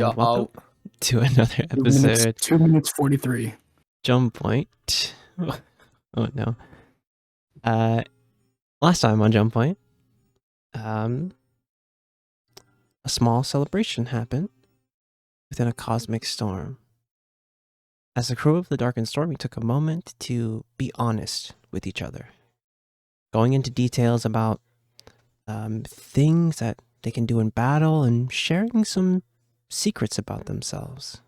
and welcome Yo. to another episode. 2 minutes 43. Jump Point. Oh no. Last time on Jump Point, a small celebration happened within a cosmic storm. As the crew of the Dark and Stormy took a moment to be honest with each other, going into details about things that they can do in battle and sharing some secrets about themselves.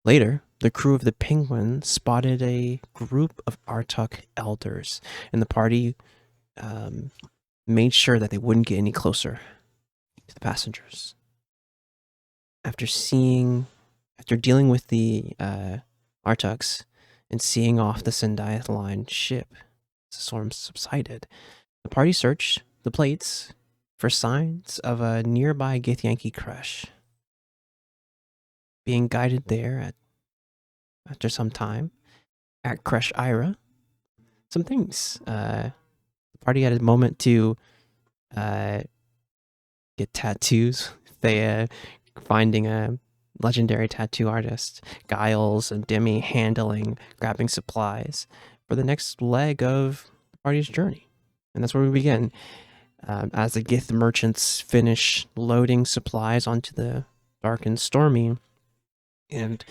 Later, the crew of the Penguin spotted a group of Arthurx elders, and the party made sure that they wouldn't get any closer to the passengers. After dealing with the Arthurx and seeing off the Sendiath line ship as the storm subsided, the party searched the plates for signs of a nearby Githyanki crush. Being guided there after some time at Crush Ira, some things. The party had a moment to get tattoos. They finding a legendary tattoo artist, Giles and Demi grabbing supplies for the next leg of the party's journey. And that's where we begin. As the Gith merchants finish loading supplies onto the Dark and Stormy, and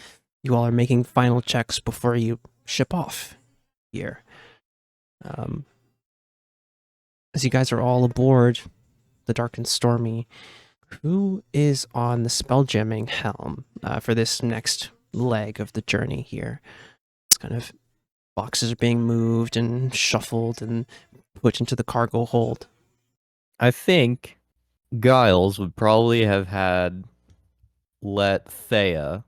you all are making final checks before you ship off here. As you guys are all aboard the Dark and Stormy, who is on the spelljamming helm for this next leg of the journey here? It's kind of boxes are being moved and shuffled and put into the cargo hold. I think Giles would probably have had let Thea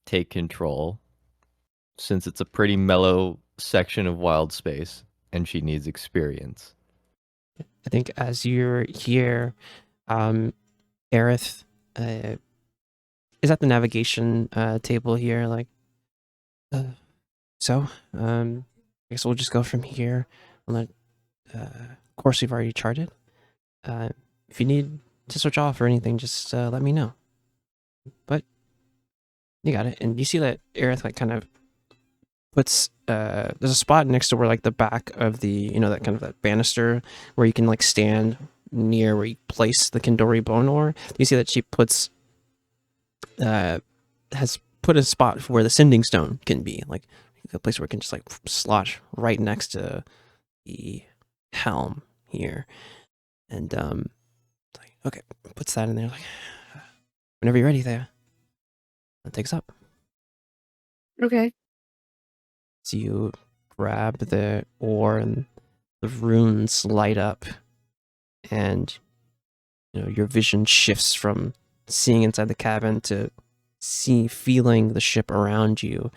take control, since it's a pretty mellow section of Wildspace and she needs experience. I think as you're here, Aerith is at the navigation table here, like, so, I guess we'll just go from here on the course we've already charted. If you need to switch off or anything, just let me know. But you got it. And you see that Aerith like kind of puts there's a spot next to where like the back of the, that kind of that banister where you can like stand near where you place the Kindori bone ore. You see that she puts has put a spot for where the sending stone can be, like a place where it can just like slot right next to the helm here. And like, okay, puts that in there, like, whenever you're ready there. That takes up. Okay. So you grab the ore and the runes light up, and your vision shifts from seeing inside the cabin to feeling the ship around you.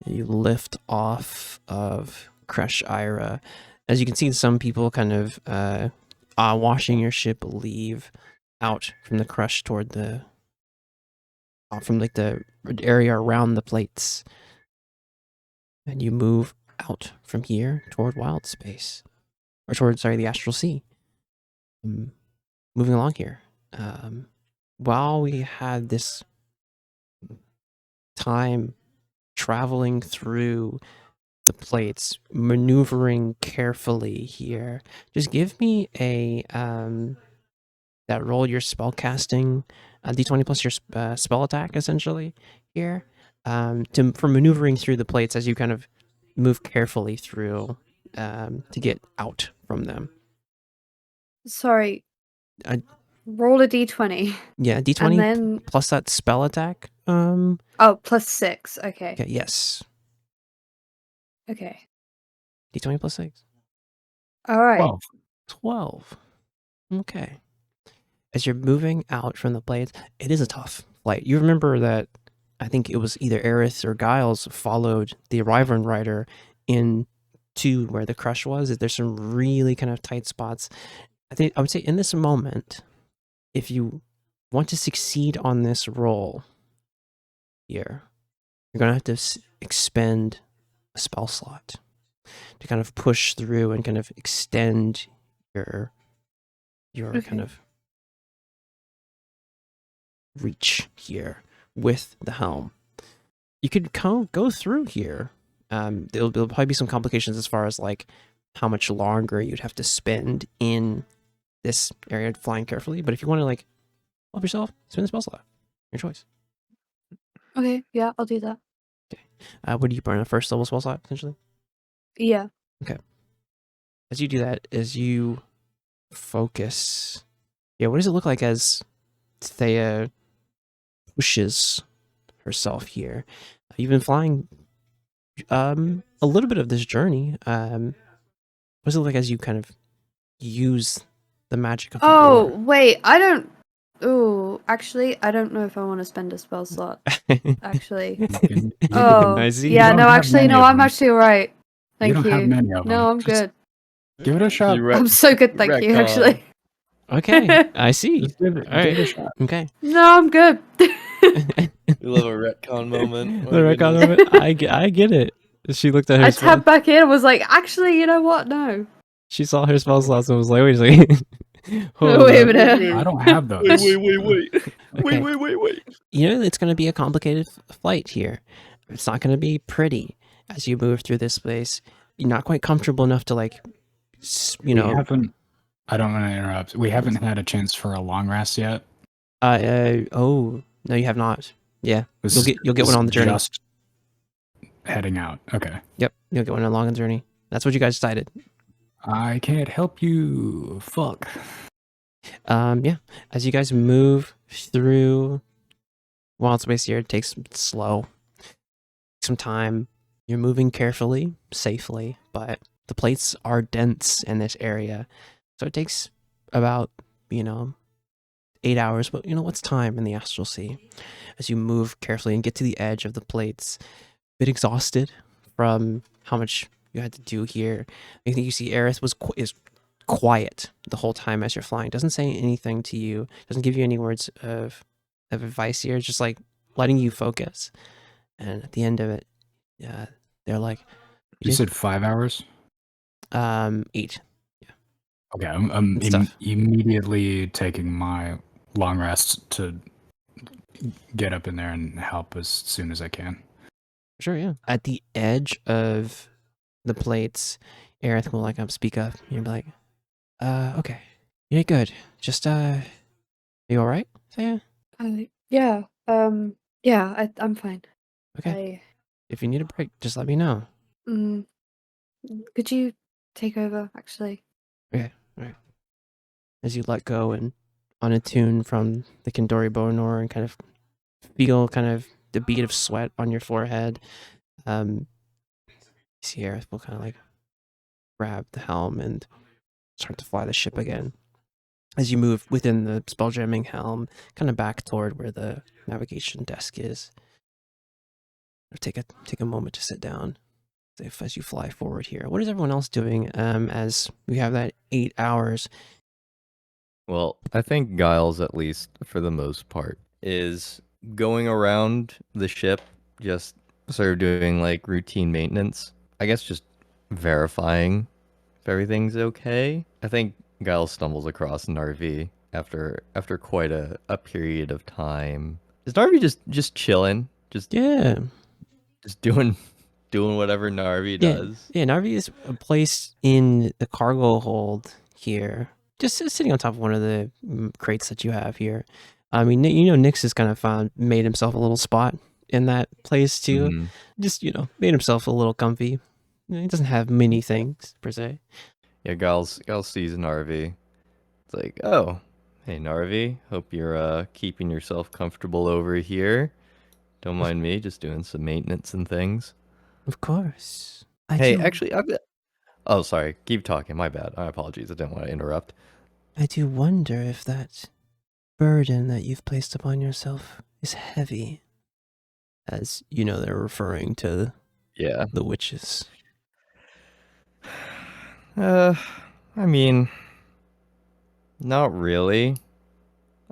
You lift off of Crush Ira. As you can see, some people kind of washing your ship leave out from the crush toward the from like the area around the plates. And you move out from here toward Wildspace, or toward, the Astral Sea. Moving along here. While we had this time traveling through the plates, maneuvering carefully here, just give me a that roll your spell casting, d20 plus your spell attack essentially here. For maneuvering through the plates as you kind of move carefully through to get out from them. Sorry. Roll a d20. Yeah, d20 and then plus that spell attack. Oh, plus 6. Okay. Okay, yes. Okay. D20 plus 6. All right. 12. Okay. As you're moving out from the plates, it is a tough flight. You remember that I think it was either Aerith or Giles followed the Wyvern Rider into where the crush was. There's some really kind of tight spots. I would say in this moment, if you want to succeed on this roll here, you're going to have to expend a spell slot to kind of push through and kind of extend your Okay. kind of reach here with the helm. You could go through here. There'll probably be some complications as far as like how much longer you'd have to spend in this area flying carefully. But if you want to like help yourself, spend the spell slot. Your choice. Okay, yeah, I'll do that. Would you burn a first level spell slot essentially? Yeah. As you do that, as you focus, yeah, what does it look like as Thea pushes herself here? You've been flying a little bit of this journey. What does it look like as you kind of use the magic of the Oh, oar? wait, I don't. Oh, actually, I don't know if I want to spend a spell slot. Actually. Oh, I see. yeah, don't no, have actually, many no, of I'm them. actually alright. You Thank don't you. have many of No, them. I'm Just good. give it a shot. I'm so good, thank you, actually. Okay, I see. Just give it All right. a shot. Okay. No, I'm good. We love a retcon moment. The record of it. I get it. She looked at her I spell. tapped back in and was like, actually, you know what? No. She saw her spell slots and was like, wait a second. Hold Wait a up. minute. I don't have those. Okay. Wait. You know, it's going to be a complicated flight here. It's not going to be pretty as you move through this place. You're not quite comfortable enough to like, We haven't. I don't want to interrupt. We haven't had a chance for a long rest yet. Oh, no, you have not. Yeah. This You'll get is one on the journey. Just heading out. Okay. Yep. You'll get one along the journey. That's what you guys decided. I can't help you. Fuck. Yeah. As you guys move through Wildspace here, it takes slow, some time. You're moving carefully, safely, but the plates are dense in this area, so it takes about 8 hours. But what's time in the astral sea? As you move carefully and get to the edge of the plates, a bit exhausted from how much you had to do here. I think you see Aerith is quiet the whole time as you're flying. Doesn't say anything to you. Doesn't give you any words of advice here. It's just like letting you focus. And at the end of it, they're like, You said 5 hours? 8. Okay, I'm Good stuff. immediately taking my long rest to get up in there and help as soon as I can. Sure, yeah. At the edge of the plates, Aerith will speak up. You'll be like, okay, you're good. Just you all right? Yeah. Yeah. Yeah, I'm fine. Okay. If you need a break, just let me know. Could you take over, actually? Okay. All right. As you let go and unattune from the Kendori Bonor and kind of feel the bead of sweat on your forehead, you see Aerith will kind of grab the helm and start to fly the ship again. As you move within the spelljamming helm, kind of back toward where the navigation desk is. Take a moment to sit down as you fly forward here. What is everyone else doing as we have that 8 hours? Well, I think Giles, at least for the most part, is going around the ship, just sort of doing routine maintenance. I guess just verifying if everything's okay. I think Giles stumbles across Narvi after quite a period of time. Is Narvi just chilling? Just doing whatever Narvi does? Yeah, Narvi is placed in the cargo hold here. Just sitting on top of one of the crates that you have here. I mean, Nyx has kind of made himself a little spot in that place too. Mm-hmm. Just, made himself a little comfy. He doesn't have many things, per se. Yeah, Giles sees Narvi. It's like, oh, hey, Narvi. Hope you're keeping yourself comfortable over here. Don't mind me, just doing some maintenance and things. Of course. Actually, oh, sorry. Keep talking. My bad. My apologies. I didn't want to interrupt. I do wonder if that burden that you've placed upon yourself is heavy. As, they're referring to the witches. I mean, not really.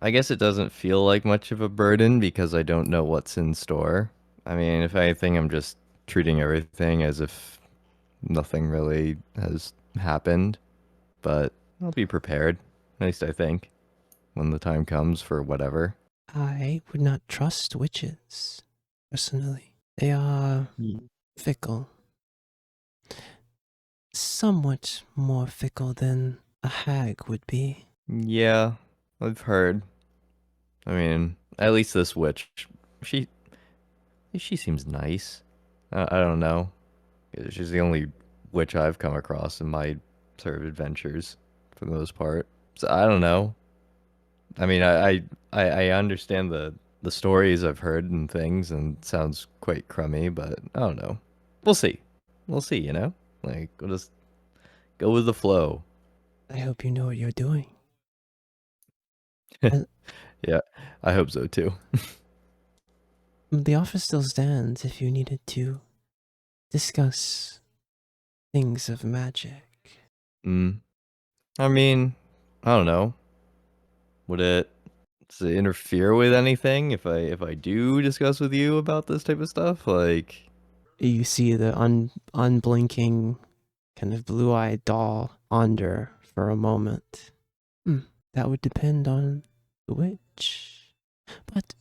I guess it doesn't feel like much of a burden because I don't know what's in store. I mean, if anything, I'm just treating everything as if nothing really has happened. But I'll be prepared, at least I think, when the time comes for whatever. I would not trust witches, personally. They are fickle. Somewhat more fickle than a hag would be. Yeah, I've heard. I mean, at least this witch, she seems nice. I don't know. She's the only witch I've come across in my sort of adventures, for the most part. So I don't know. I mean, I understand the stories I've heard and things, and it sounds quite crummy, but I don't know. We'll see. We'll see. You know, like we'll just go with the flow. I hope you know what you're doing. Uh, Yeah, I hope so too. The offer still stands if you needed to discuss things of magic. I mean, I don't know. Does it interfere with anything if I do discuss with you about this type of stuff? Like, You see the unblinking, kind of blue-eyed doll ponder for a moment. That would depend on the witch. But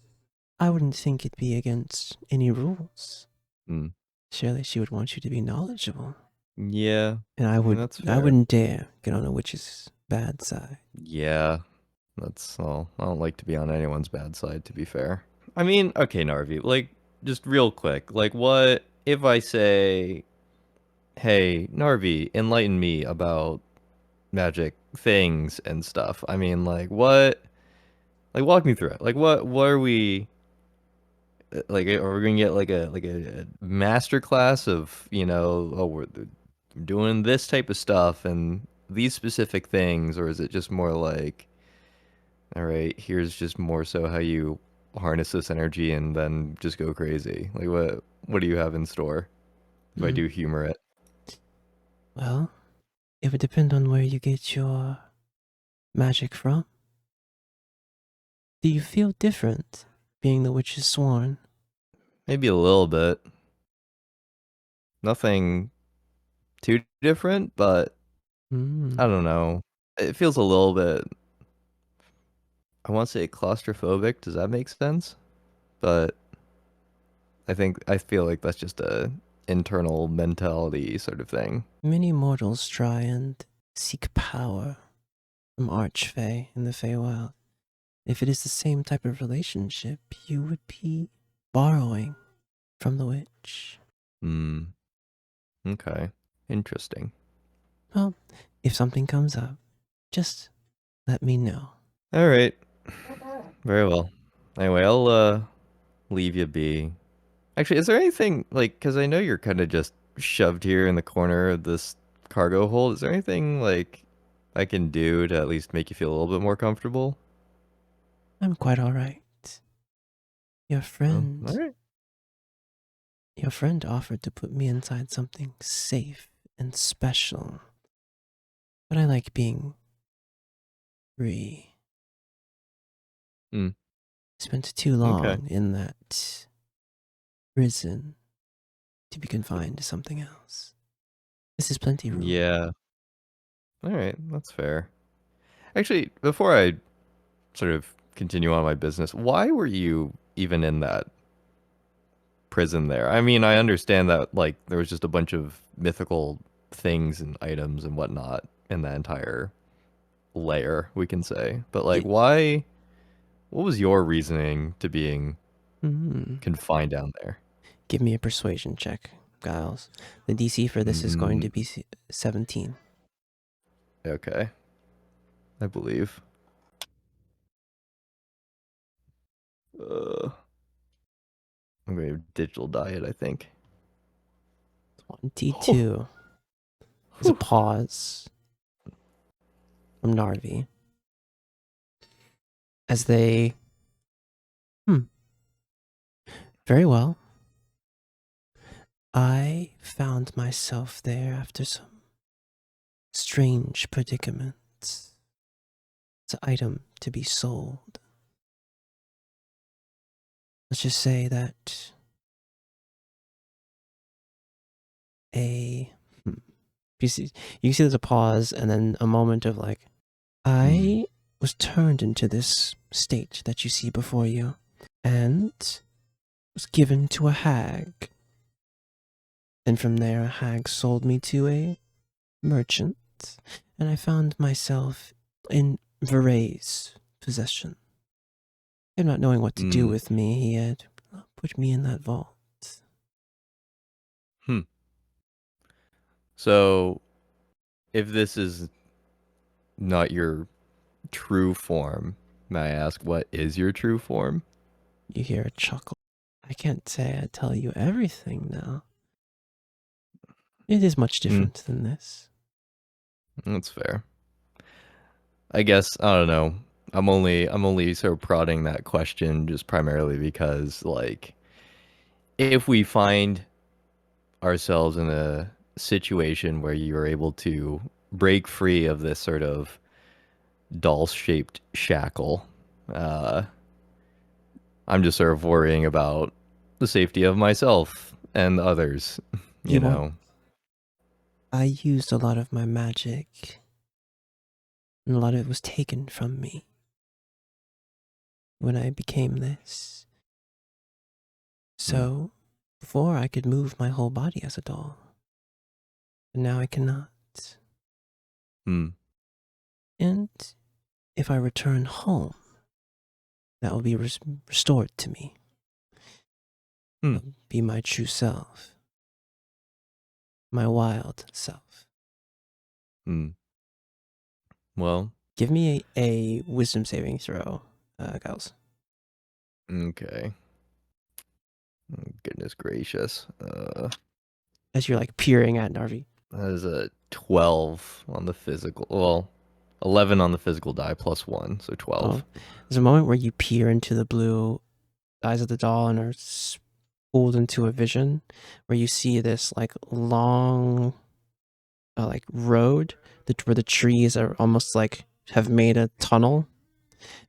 I wouldn't think it'd be against any rules. Surely she would want you to be knowledgeable. yeah, And I mean, that's I fair. wouldn't dare get on a witch's bad side. Yeah, that's all. I don't like to be on anyone's bad side, to be fair. I mean, okay, Narvi, like, just real quick, like, what if I say, hey, Narvi, enlighten me about magic things and stuff? I mean, like, what? Like, walk me through it. Like, what are we? Like, are we gonna get like a master class of, you know, oh, we're doing this type of stuff and these specific things, or is it just more like, all right, here's just more so how you harness this energy and then just go crazy? Like, what do you have in store if I do humor it? Well, it would depend on where you get your magic from. Do you feel different being the witch's sworn? Maybe a little bit. Nothing too different, but I don't know. It feels a little bit, I want to say claustrophobic. Does that make sense? But I feel like that's just a internal mentality sort of thing. Many mortals try and seek power from Archfey in the Feywild. If it is the same type of relationship, you would be borrowing from the witch. Okay. Interesting. Well, if something comes up, just let me know. All right. Very well. Anyway, I'll leave you be. Actually, is there anything, like, because I know you're kind of just shoved here in the corner of this cargo hold. Is there anything like I can do to at least make you feel a little bit more comfortable? I'm quite alright. Your Oh, friend, all right. your friend offered to put me inside something safe and special. But I like being free. Spent too long in that prison to be confined to something else. This is plenty room. Yeah. All right, that's fair. Actually, before I sort of continue on my business, why were you even in that prison there? I mean, I understand that like there was just a bunch of mythical things and items and whatnot in that entire layer, we can say. But like, why? What was your reasoning to being confined down there? Give me a persuasion check, Giles. The DC for this is going to be 17. Okay. I believe. I'm going to digital diet, I think. 22. There's a pause from Narvi as they. Very well. I found myself there after some strange predicaments. It's an item to be sold. Let's just say that you see there's a pause and then a moment of like, I was turned into this state that you see before you, and was given to a hag. And from there, a hag sold me to a merchant, and I found myself in Veray's possession. And not knowing what to do with me, he had put me in that vault. So, if this is not your true form, may I ask what is your true form? You hear a chuckle. I can't say I tell you everything now. It is much different than this. That's fair. I guess, I don't know. I'm only sort of prodding that question just primarily because, like, if we find ourselves in a situation where you are able to break free of this sort of doll-shaped shackle, I'm just sort of worrying about the safety of myself and others, you know. I used a lot of my magic, and a lot of it was taken from me when I became this. So, before I could move my whole body as a doll, but now I cannot. And if I return home, that will be restored to me. It'll be my true self, my wild self. Well, give me a wisdom saving throw, Giles. Okay. Goodness gracious. As you're like peering at Narvi. That is a 12 on the physical. Well, 11 on the physical die plus 1, so 12. Oh, there's a moment where you peer into the blue eyes of the doll and are pulled into a vision where you see this like long like road where the trees are almost like have made a tunnel.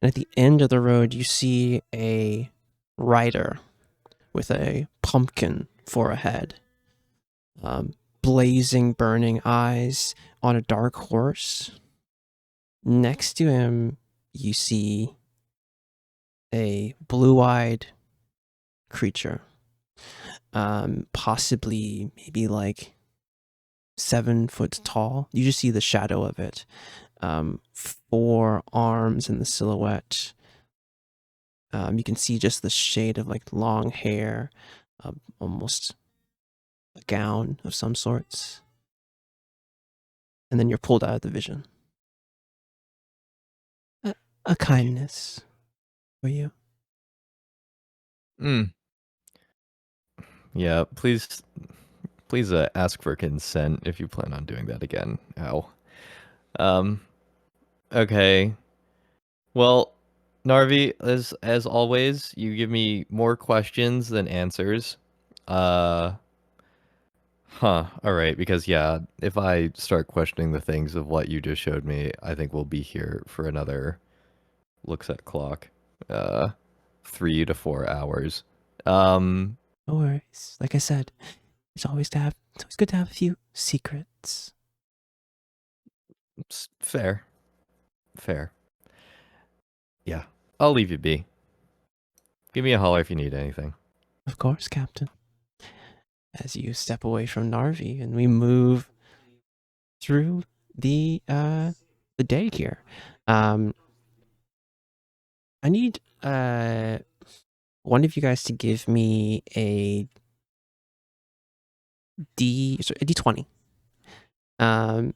And at the end of the road, you see a rider with a pumpkin for a head, blazing, burning eyes on a dark horse. Next to him, you see a blue-eyed creature, possibly maybe like 7 foot tall. You just see the shadow of it. 4 arms in the silhouette. You can see just the shade of like long hair, almost a gown of some sorts. And then you're pulled out of the vision. A kindness for you. Yeah, please ask for consent if you plan on doing that again. Ow. Okay. Well, Narvi, as always, you give me more questions than answers. All right, because yeah, if I start questioning the things of what you just showed me, I think we'll be here for another looks at clock. 3 to 4 hours. No worries. Like I said, it's always good to have a few secrets. Fair. Yeah, I'll leave you be. Give me a holler if you need anything. Of course, Captain. As you step away from Narvi and we move through the day here. I need one of you guys to give me a D20. And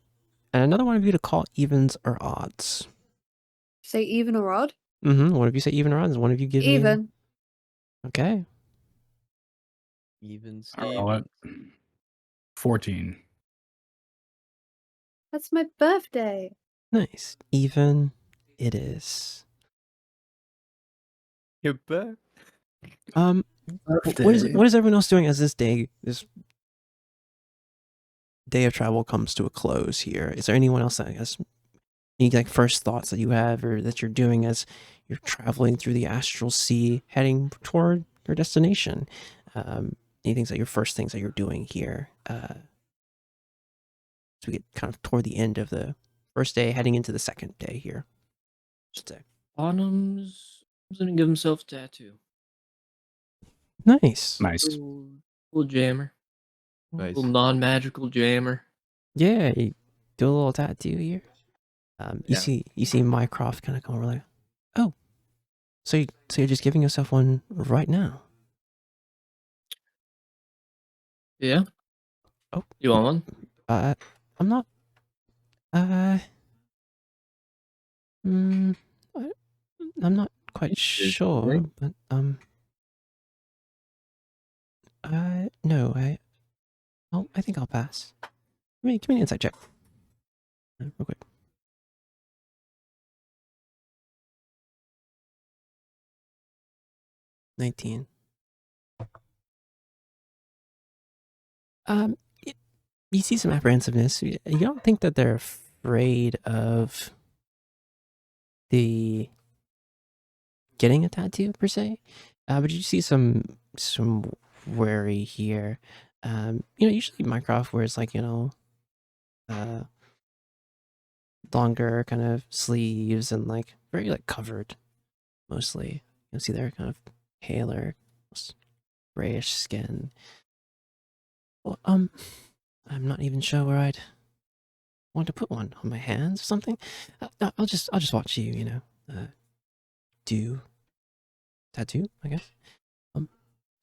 another one of you to call evens or odds. Say even or odd? One of you say even or odds. One of you give me even. Okay. Even I'll let 14. That's my birthday. Nice. Even it is. You're back. What is everyone else doing as this day of travel comes to a close here? Is there anyone else that has any like first thoughts that you have or that you're doing as you're traveling through the astral sea heading toward your destination? Anything that your first things that you're doing here as we get kind of toward the end of the first day heading into the second day here? Should say. Autumn's gonna give himself a tattoo. Nice. Nice. Little jammer. Nice. Little non-magical jammer. Yeah, you do a little tattoo here. You Yeah. see Mycroft kind of come over like, oh, so you're just giving yourself one right now? Yeah. Oh. You want one? I'm not. Mm, I'm not quite sure, but no, I think I'll pass. Give me an insight check, real quick. 19. You see some apprehensiveness. You don't think that they're afraid of the getting a tattoo per se, but you see some worry here. Usually Mycroft wears like longer kind of sleeves and like very like covered mostly. You'll see their kind of paler, grayish skin. Well, I'm not even sure where I'd want to put one on my hands or something. I'll just watch you, do tattoo, I guess.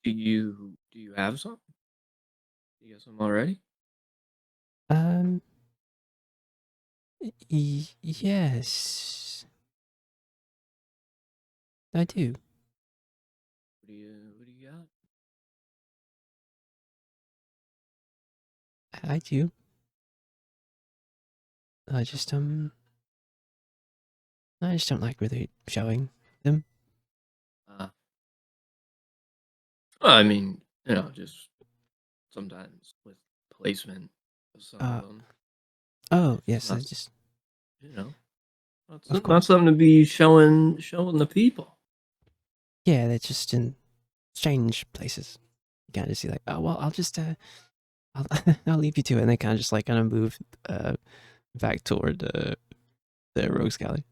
Do you have some? You got some already? Yes, I do. What do you got? I do. I just don't like really showing them. I mean, just sometimes with placement of some of them. Oh yes, I Not, just not something to be showing the people. yeah, they're just in strange places. You kind of see like, oh well, I'll just I'll leave you to it, and they kind of move back toward the rogues galley.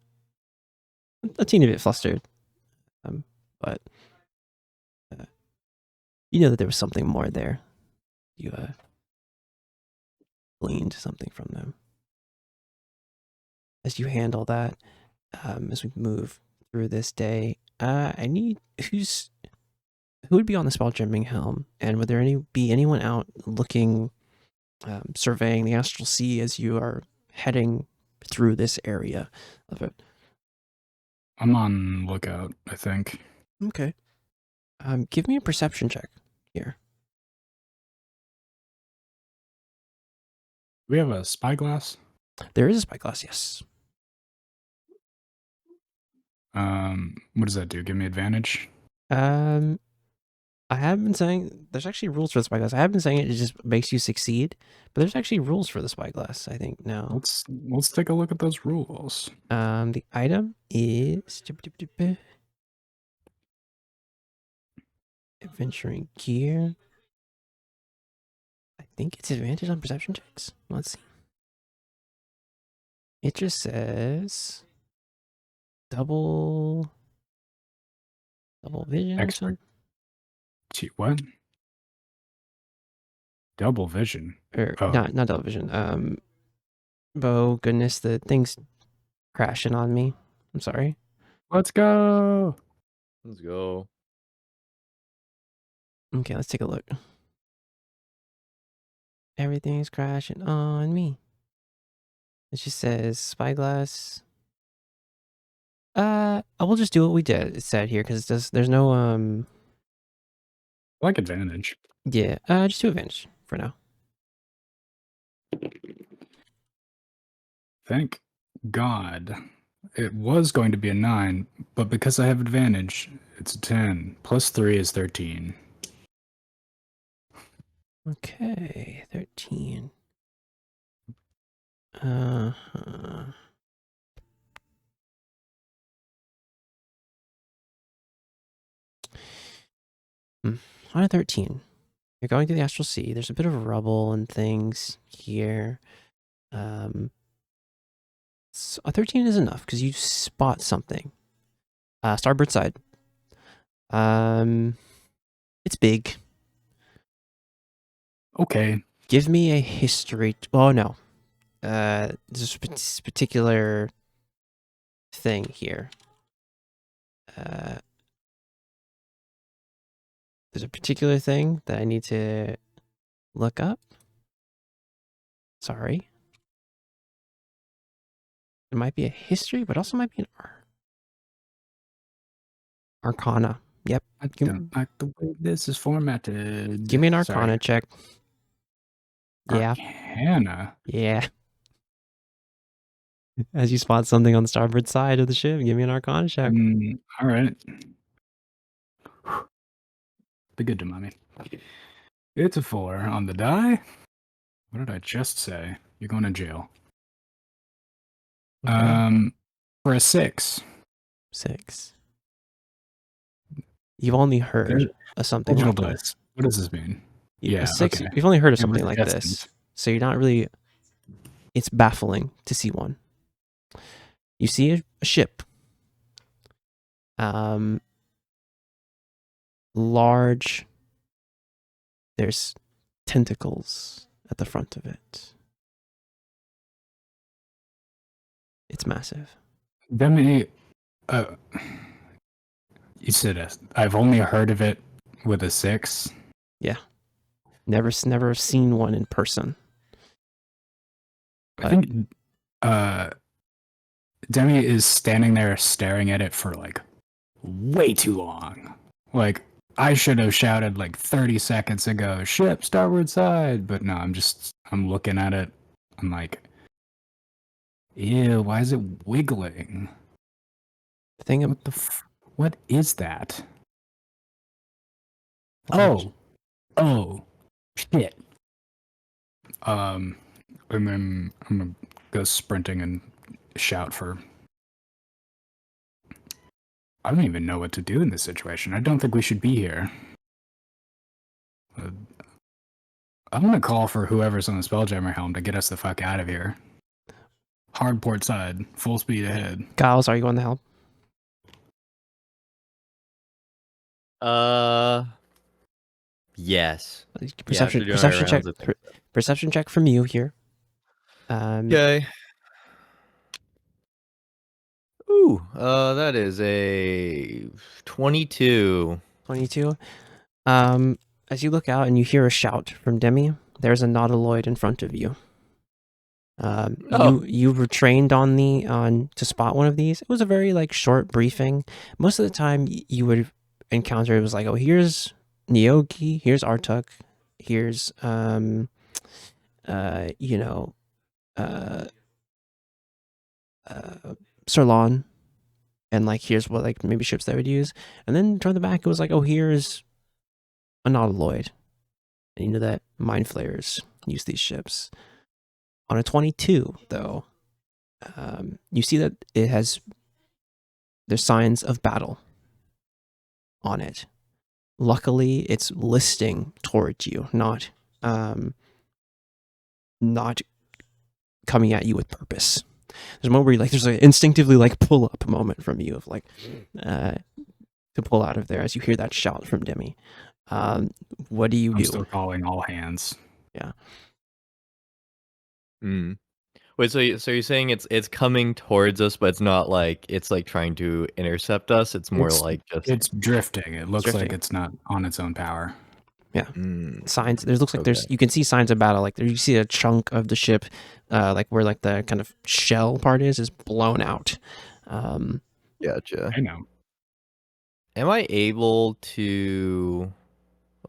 A teeny bit flustered, but you know that there was something more there. You gleaned something from them. As you handle that, as we move through this day, I need who would be on the spell jamming helm, and would there be anyone out looking, surveying the astral sea as you are heading through this area of it? I'm on lookout, I think. Okay. Give me a perception check here. Do we have a spyglass? There is a spyglass, yes. What does that do? Give me advantage? I have been saying there's actually rules for the spyglass. I have been saying it just makes you succeed, but there's actually rules for the spyglass, I think, now. Let's take a look at those rules. The item is adventuring gear. I think it's advantage on perception checks. Let's see. It just says double vision. Expert. What? Double vision. Or Oh. not double vision. Oh goodness, the thing's crashing on me. I'm sorry. Let's go. Let's go. Okay, let's take a look. Everything's crashing on me. It just says spyglass. I will just do what we did. It said here because there's no I like advantage. Yeah, just do advantage for now. Thank God. It was going to be a 9, but because I have advantage, it's a 10. Plus 3 is 13. Okay, 13. On a 13. You're going to the astral sea. There's a bit of rubble and things here. Let's A 13 is enough because you spot something. Starboard side. It's big. Okay. Give me a history. Oh no. There's a particular thing here. There's a particular thing that I need to look up. Sorry. It might be a history, but also might be an Arcana. Yep. I don't like the way this is formatted. Give me an Sorry. Arcana check. Yeah. Arcana. Yeah. As you spot something on the starboard side of the ship, give me an Arcana check. All right. Be good to mommy. It's a 4 on the die. What did I just say? You're going to jail. Okay. For a 6. 6. You've only heard of something Digital like this. dice. What does this mean? A Yeah, 6. okay. You've only heard of Yeah, something we're like this, destined. so you're not really. It's baffling to see one. You see a ship. Large. There's tentacles at the front of it. It's massive. Demi, you said I've only heard of it with a 6. Never seen one in person. I think Demi is standing there staring at it for like way too long. Like I should have shouted like 30 seconds ago, ship starboard side, but no, I'm looking at it. I'm like, ew, why is it wiggling? The thing What is that? large. Oh, shit. I'm gonna go sprinting and shout for. I don't even know what to do in this situation. I don't think we should be here. I'm gonna call for whoever's on the Spelljammer helm to get us the fuck out of here. Hard port side, full speed ahead. Giles, are you on the help? Yes. Perception Yeah, after doing our check. rounds, I think. Perception check from you here. Okay. Ooh, that is a 22. 22. As you look out and you hear a shout from Demi, there's a Nautiloid in front of you. You were trained on to spot one of these. It was a very like short briefing. Most of the time you would encounter it was like, oh, here's Nyogi, here's Artuk, here's Sirlon, and like here's what like maybe ships they would use. And then toward the back it was like, oh, here's a Nautiloid. And you know that mind flayers use these ships. On a 22, though, you see that there's signs of battle on it. Luckily, it's listing towards you, not coming at you with purpose. There's a moment where there's an instinctively like pull up moment from you of like to pull out of there as you hear that shout from Demi. What do you do? I'm still calling all hands. Yeah. Wait, so you're saying it's coming towards us, but it's not like it's like trying to intercept us. It's more like just it's drifting. It looks drifting. like it's not on its own power. Yeah. Signs. There looks like you can see signs of battle. Like there, you see a chunk of the ship, like where like the kind of shell part is blown out. Gotcha. I know. Am I able to?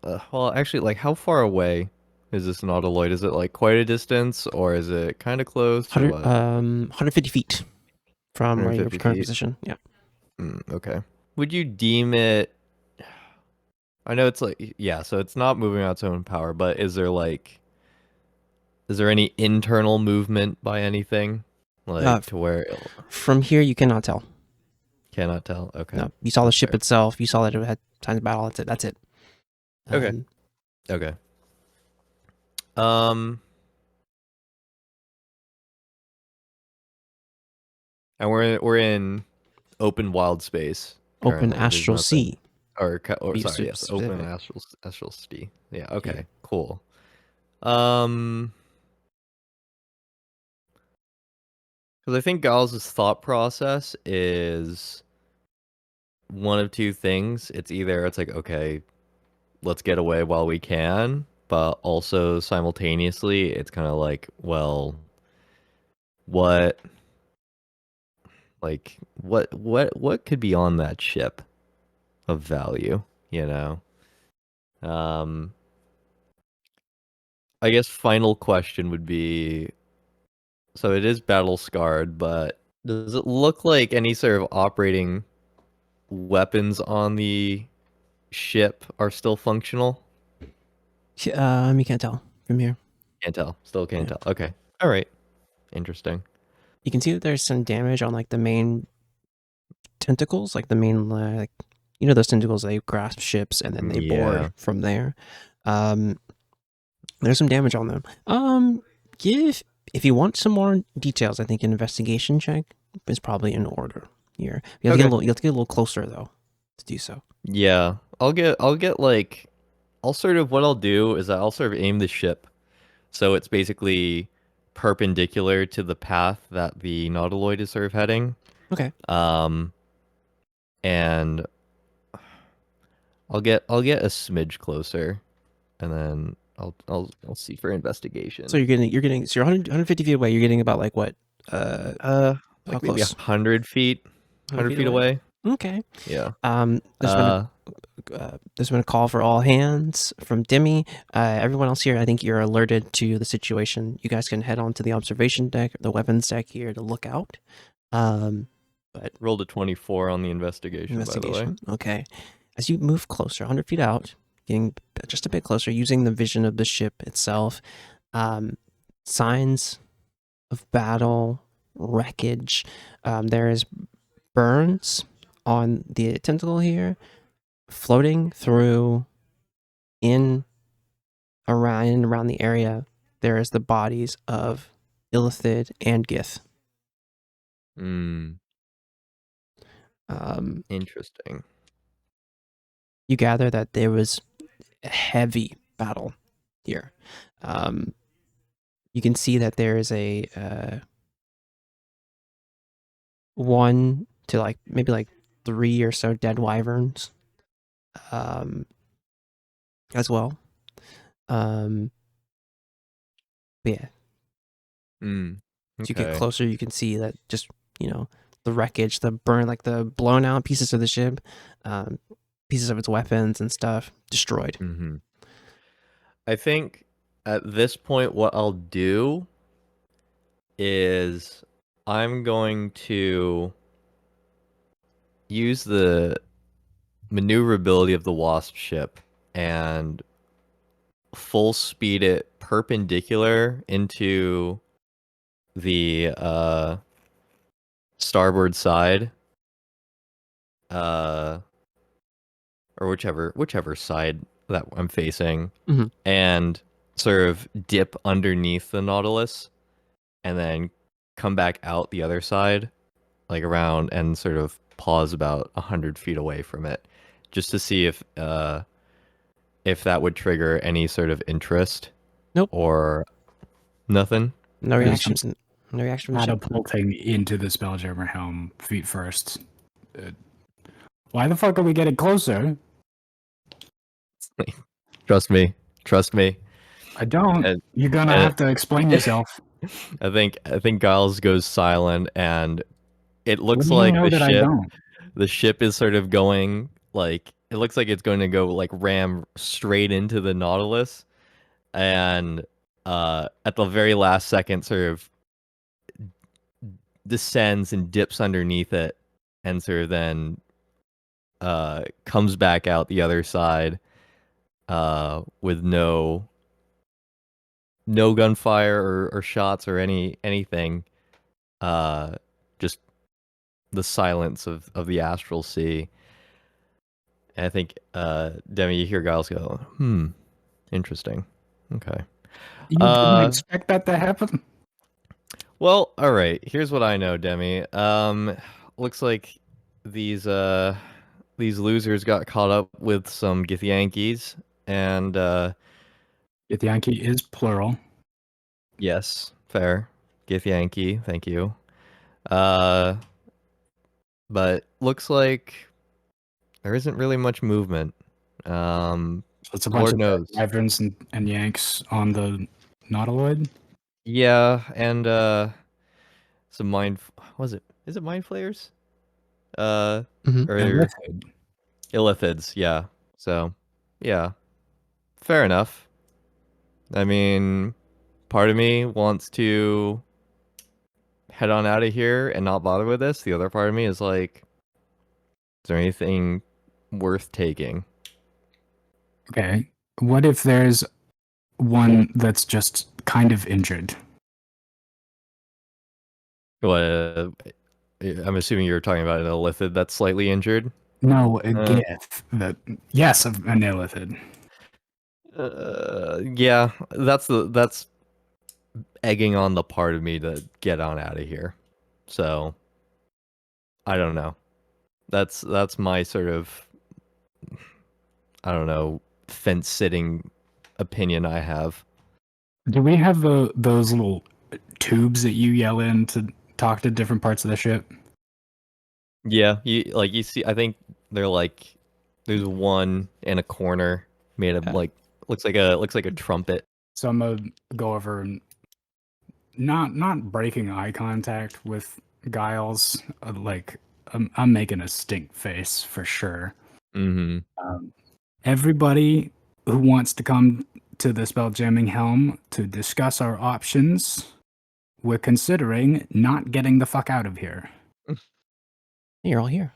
Well, actually, like how far away is this Nautiloid? Is it like quite a distance, or is it kind of close? 150 feet from where your 150 current feet. position. Yeah. Okay. Would you deem it? I know it's like so it's not moving on its own power, but is there any internal movement by anything, like to where from here you cannot tell. Cannot tell? Okay. No, you saw the ship fair. itself. You saw that it had signs of battle. That's it. Okay. Okay. And we're in open wild space. Open Currently. There's astral nothing- sea. Or Be sorry, yes, open specific. astral sea. Yeah. Okay. Cool. Because I think Giles' thought process is one of two things. It's either it's like, okay, let's get away while we can, but also simultaneously it's kind of like, well, what what could be on that ship of value, you know? I guess final question would be, so it is battle scarred, but does it look like any sort of operating weapons on the ship are still functional? You can't tell from here. Can't tell. Still can't Yeah. tell. Okay. All right. Interesting. You can see that there's some damage on like the main tentacles, like the main like those tentacles they grasp ships and then they Yeah. board from there. There's some damage on them. If you want some more details, I think an investigation check is probably in order here. You have to Okay. get a little closer though to do so. Yeah. I'll get like, what I'll do is I'll sort of aim the ship so it's basically perpendicular to the path that the Nautiloid is sort of heading. Okay. And I'll get a smidge closer, and then I'll see for investigation. So you're 150 feet away. You're getting about like what? like how maybe close? 100 feet, 100 feet away. Okay. Yeah. There's been a call for all hands from Demi. Everyone else here, I think you're alerted to the situation. You guys can head on to the observation deck, the weapons deck here to look out. But rolled a 24 on the investigation, by the way. Okay. As you move closer, 100 feet out, getting just a bit closer, using the vision of the ship itself, signs of battle, wreckage. There is burns on the tentacle here, floating through around the area. There is the bodies of Illithid and Gith. Interesting. You gather that there was a heavy battle here. You can see that there is a 1 to like maybe like 3 or so dead wyverns, as well. Yeah. As you get closer, you can see that just the wreckage, the burn, like the blown out pieces of the ship, pieces of its weapons and stuff destroyed. I think at this point, what I'll do is I'm going to use the maneuverability of the Wasp ship and full speed it perpendicular into the starboard side, or whichever side that I'm facing, and sort of dip underneath the Nautilus and then come back out the other side, like around, and sort of pause about 100 feet away from it, just to see if that would trigger any sort of interest. Nope. Or nothing. No reactions. No reaction. Catapulting into the Spelljammer helm feet first. Why the fuck are we getting closer? Trust me. I don't. You're gonna have to explain yourself. I think Giles goes silent, and it looks What do you like know that I don't? the ship is sort of going like, it looks like it's going to go like ram straight into the Nautilus, and at the very last second sort of descends and dips underneath it, and sort of then comes back out the other side with no gunfire or shots or anything, just the silence of the astral sea. And I think Demi, you hear Giles go, interesting. Okay. You didn't expect that to happen? Well, all right. Here's what I know, Demi. Looks like these losers got caught up with some Githyankies, and Yankee is plural. yes, fair. Githyanki, thank you. But looks like there isn't really much movement. So it's a bunch Lord of knows. Wyverns and Yanks on the Nautiloid. Yeah, and some mind. Was it? Is it mind flayers? Mhm. Or Illithid. illithids? Yeah. So, yeah, fair enough. I mean, part of me wants to head on out of here and not bother with this. The other part of me is like, is there anything worth taking? Okay. What if there's one that's kind of injured? What? I'm assuming you're talking about an illithid that's slightly injured. No, a Uh. Gith. Yes, an Illithid. Yeah, that's egging on the part of me to get on out of here. So, I don't know. That's my sort of, I don't know, fence sitting opinion I have. Do we have those little tubes that you yell in to talk to different parts of the ship? Yeah, you see, I think they're like, there's one in a corner made of Yeah. like looks like a trumpet. So I'm gonna go over and not breaking eye contact with Giles. Like I'm making a stink face for sure. Mm-hmm. Everybody who wants to come to the Spelljamming Helm to discuss our options, we're considering not getting the fuck out of here. You're all here.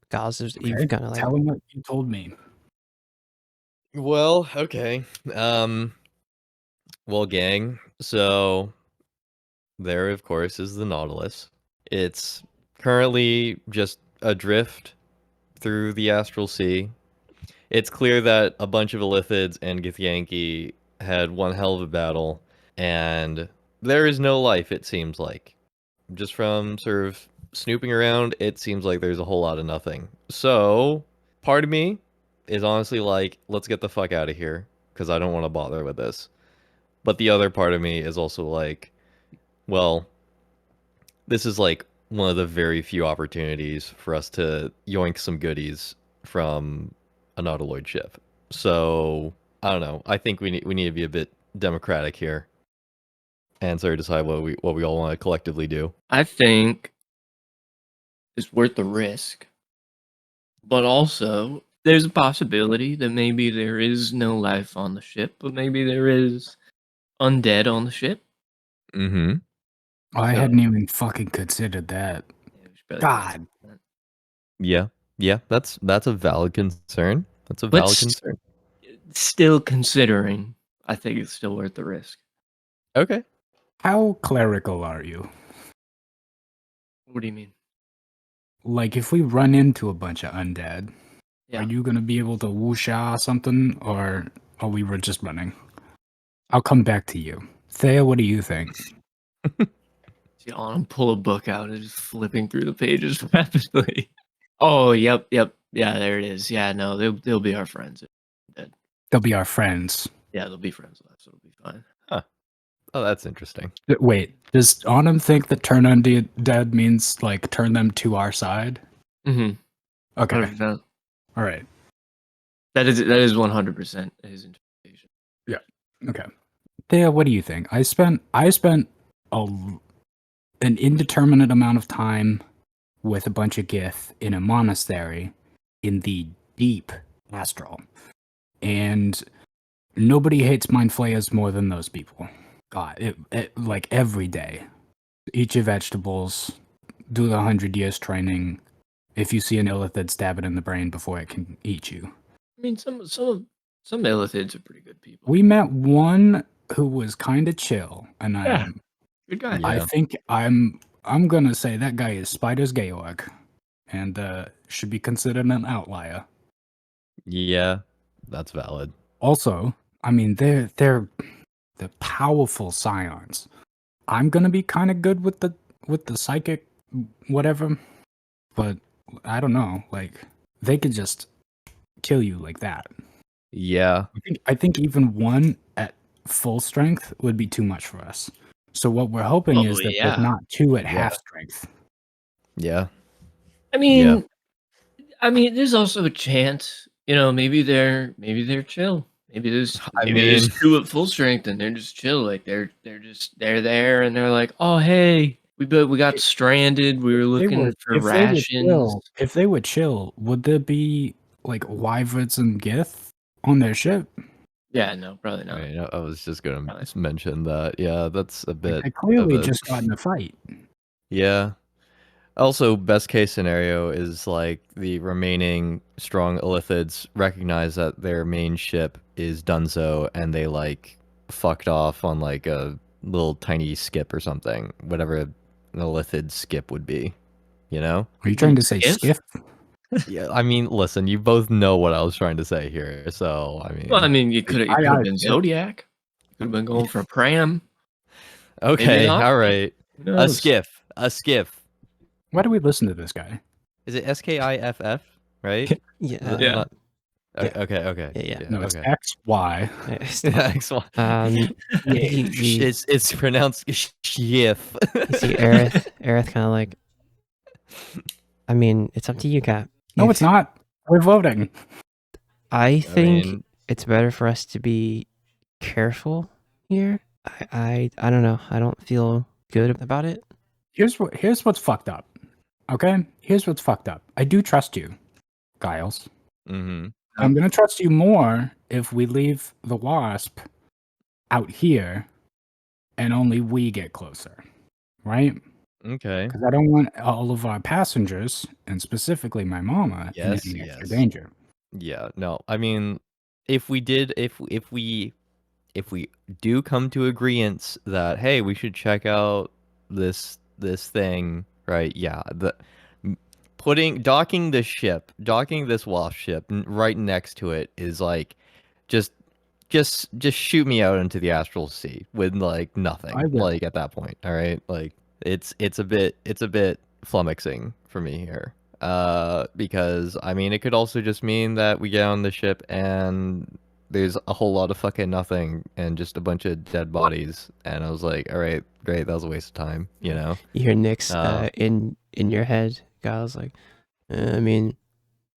Guys, you've kind of like Tell them what you told me. Well, okay. Well, gang. So there, of course, is the Nautilus. It's currently just adrift through the astral sea. It's clear that a bunch of Illithids and Githyanki had one hell of a battle, and there is no life, it seems like. Just from sort of snooping around, it seems like there's a whole lot of nothing. So, part of me is honestly like, let's get the fuck out of here, because I don't want to bother with this. But the other part of me is also like, well, this is like one of the very few opportunities for us to yoink some goodies from a Nautiloid ship. So I don't know. I think we need to be a bit democratic here, and sort of decide what we all want to collectively do. I think it's worth the risk, but also there's a possibility that maybe there is no life on the ship, but maybe there is undead on the ship. Mm-hmm. I hadn't even fucking considered that. Yeah, we should probably God. consider that. Yeah. That's a valid concern. That's a But valid concern. still considering, I think it's still worth the risk. Okay. How clerical are you? What do you mean? Like, if we run into a bunch of undead, Yeah. are you gonna be able to whoosha something, or are we just running? I'll come back to you. Thea, what do you think? See Autumn pull a book out and just flipping through the pages rapidly. Oh, yep. Yeah, there it is. Yeah, no, they'll be our friends. They'll be our friends. Yeah, they'll be friends with us, so it'll be fine. Oh, that's interesting. Wait, does Autumn think that turn undead means like turn them to our side? Mm-hmm. Okay, 100%. all right. That is 100% his interpretation. Okay. Thea, what do you think? I spent an indeterminate amount of time with a bunch of Gith in a monastery in the deep astral. And nobody hates mind flayers more than those people. God, like every day. Eat your vegetables, do the 100 years training. If you see an illithid, stab it in the brain before it can eat you. I mean, some illithids are pretty good people. We met one who was kind of chill, and Yeah. Good guy. Yeah. I think I'm gonna say that guy is Spider's Georg, and should be considered an outlier. Yeah, that's valid. Also, I mean they're powerful scions. I'm gonna be kind of good with the psychic whatever, but I don't know. Like they could just kill you like that. Yeah. I think even one at full strength would be too much for us. So what we're hoping is Well, that yeah. there's not two at Yeah. half strength. Yeah. I mean, there's also a chance, maybe they're chill. Maybe there's two at full strength and they're just chill. Like they're there and they're like, oh hey, we got stranded. We were looking for rations. If they would chill, would there be like wyverns and gith on their ship? Yeah, no, probably not. Right, I was just gonna mention that. Yeah, that's a bit. Like, they clearly of a- just got in a fight. Yeah. Also, best case scenario is like the remaining strong Illithids recognize that their main ship is Dunzo and they like fucked off on like a little tiny skip or something, whatever an Illithid skip would be, you know? Are you trying to say Skiff? skiff? Yeah, I mean, listen, you both know what I was trying to say here, so I mean. Well, I mean, you could have been yeah. Zodiac. You could have been going for a pram. Okay, not. all right. Who A knows? skiff. Why do we listen to this guy? Is it SKIFF, right? Yeah. Yeah. Not- Okay. Yeah. No, it's okay. XY. It's pronounced Schiff. You see, Aerith kind of like. I mean, it's up to you, Cap. No, it's not. We're voting. I think mean- it's better for us to be careful here. I don't know. I don't feel good about it. Here's what's fucked up. Okay? Here's what's fucked up. I do trust you, Giles. Mm-hmm. I'm gonna trust you more if we leave the Wasp out here and only we get closer. Right? Okay. Because I don't want all of our passengers, and specifically my mama, in Yes, any extra yes. danger. Yeah. No. I mean, if we do come to agreement that hey, we should check out this thing, right? Yeah. Docking this Wasp ship right next to it is like, just shoot me out into the astral sea with like nothing. I will. Like at that point, all right. Like it's a bit flummoxing for me here. Because I mean, it could also just mean that we get on the ship and there's a whole lot of fucking nothing and just a bunch of dead bodies. And I was like, all right, great, that was a waste of time, you know. You hear Nick's in your head. Giles like, I mean,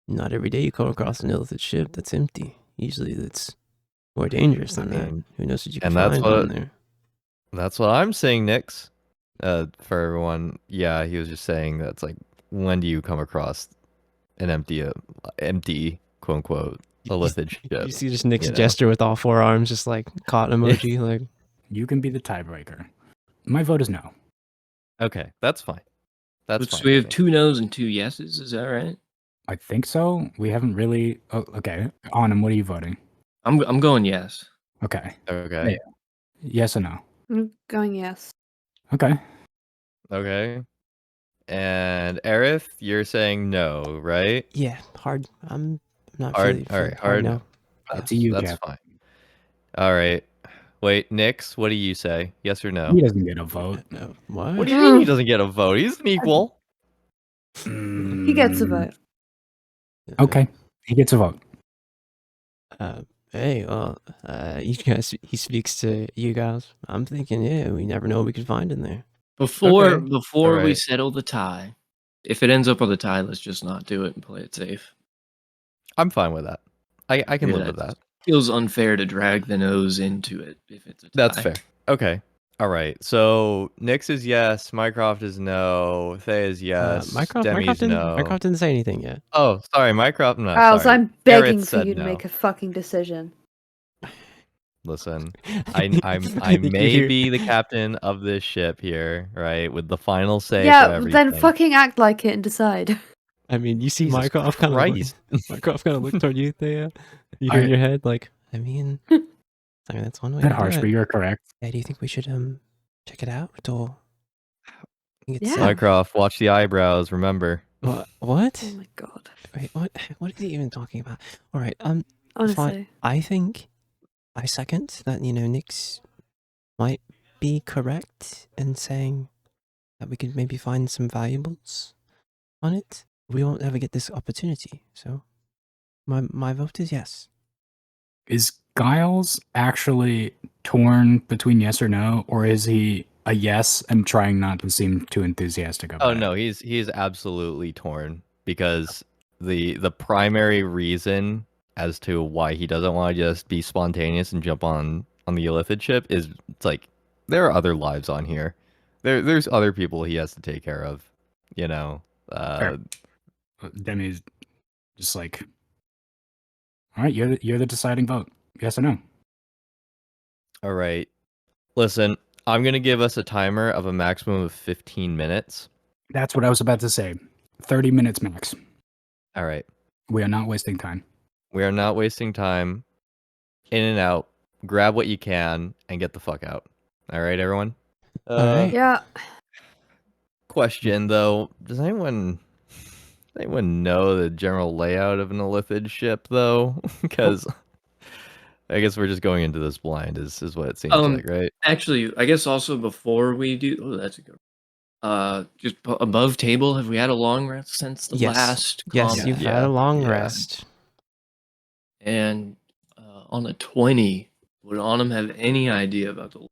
not every day you come across an Illithid ship that's empty. Usually, it's more dangerous than that. Who knows what you can find on there? That's what I'm saying, Nix. For everyone, yeah, he was just saying that's like, when do you come across an empty quote unquote Illithid ship? You see just Nick's gesture with all four arms, just like caught emoji. Like, You can be the tiebreaker. My vote is no. Okay, that's fine. That's fine. So we have with me. 2 no's and 2 yeses. Is that right? I think so. We haven't really. Oh, okay. Autumn, what are you voting? I'm going yes. Okay. Okay. Yeah. Yes or no? I'm going yes. Okay. Okay. And Aerith, you're saying no, right? yeah, hard. I'm not Hard- feeling all right, hard no. That's a you, That's Cap. fine. All right. Wait, Nix, what do you say? Yes or no? He doesn't get a vote. No, what? What do you mean he doesn't get a vote? He's an equal. He gets a vote. Okay. He gets a vote. Hey, well, you guys. He speaks to you guys. I'm thinking, yeah, we never know what we could find in there. Before Okay. we Alright. settle the tie, if it ends up on the tie, let's just not do it and play it safe. I'm fine with that. I can Yeah, live with that. Feels unfair to drag the nose into it if it's a tie. That's fair. Okay. All right. So Nix is yes. Mycroft is no. Thea is yes. Mycroft Demi's didn't. no. Mycroft didn't say anything yet. Oh, sorry. Mycroft. No. Giles, sorry. I'm begging Aerith for said you to no. make a fucking decision. Listen, I may be the captain of this ship here, right? With the final say for Yeah, everything. then fucking act like it and decide. I mean, you see Jesus Mycroft kind of Christ. Mycroft kind of look toward you, Thea. You hear in your head like, I mean, that's one way. That to do harsh, it. but you're correct. Yeah, do you think we should check it out or? Yeah. Mycroft, watch the eyebrows. Remember. What? Oh my god. Wait, what? What is he even talking about? All right, it's Honestly. fine. I think I second that. Nix might be correct in saying that we could maybe find some valuables on it? We won't ever get this opportunity, so my vote is yes. Is Giles actually torn between yes or no, or is he a yes and trying not to seem too enthusiastic about Oh it? no, he's absolutely torn because the primary reason as to why he doesn't want to just be spontaneous and jump on the Illithid ship is it's like there are other lives on here. There's other people he has to take care of, you know. Fair. Demi's just like, all right, you're the deciding vote. Yes or no? All right. Listen, I'm going to give us a timer of a maximum of 15 minutes. That's what I was about to say. 30 minutes max. All right. We are not wasting time. We are not wasting time. In and out. Grab what you can and get the fuck out. All right, everyone? All right. Yeah. Question, though. Does anyone know the general layout of an Illithid ship, though? Because I guess we're just going into this blind, is what it seems like, right? Actually, I guess also before we do, oh, that's a good. Just above table. Have we had a long rest since the Yes. last? Yes, combat? you've had a long Yeah. rest. And on a 20, would Autumn have any idea about the?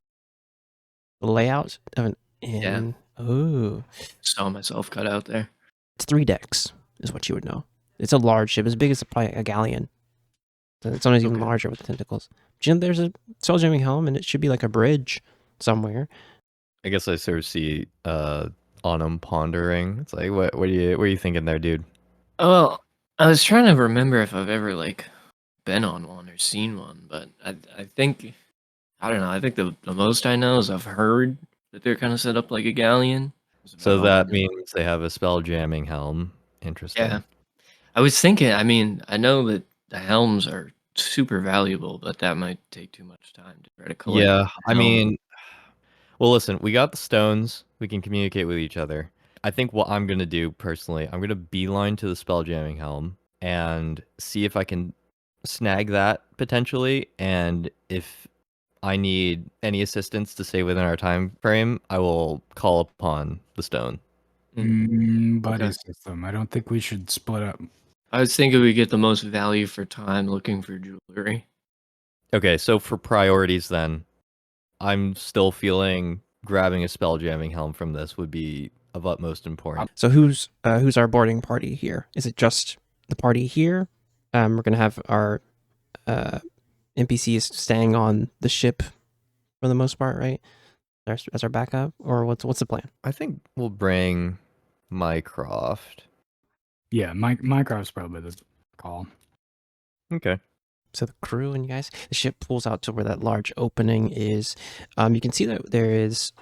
The layout of an inn. Yeah. Ooh. Saw myself cut out there. It's 3 decks, is what you would know. It's a large ship, as big as probably a galleon. So it's almost even Okay. larger with the tentacles. Jim, there's a spelljamming helm, and it should be like a bridge somewhere. I guess I sort of see Autumn pondering. It's like, what are you thinking there, dude? Oh, well, I was trying to remember if I've ever like been on one or seen one, but I think I don't know. I think the most I know is I've heard that they're kind of set up like a galleon. That's So about all I that know. means they have a spell jamming helm. Interesting. Yeah. I was thinking. I mean, I know that the helms are super valuable, but that might take too much time to try to collect. Yeah, I helm. mean, well, listen, we got the stones. We can communicate with each other. I think what I'm gonna do personally, I'm gonna beeline to the spell jamming helm and see if I can snag that potentially. And if I need any assistance to stay within our time frame, I will call upon the stone. Buddy Okay. system. I don't think we should split up. I was thinking we get the most value for time looking for jewelry. Okay, so for priorities then, I'm still feeling grabbing a spell jamming helm from this would be of utmost importance. So who's our boarding party here? Is it just the party here? We're gonna have our NPCs staying on the ship for the most part, right? As our backup, or what's the plan? I think we'll bring Mycroft. Yeah, Minecraft's probably the call. Okay. So the crew and you guys, the ship pulls out to where that large opening is. You can see that there is.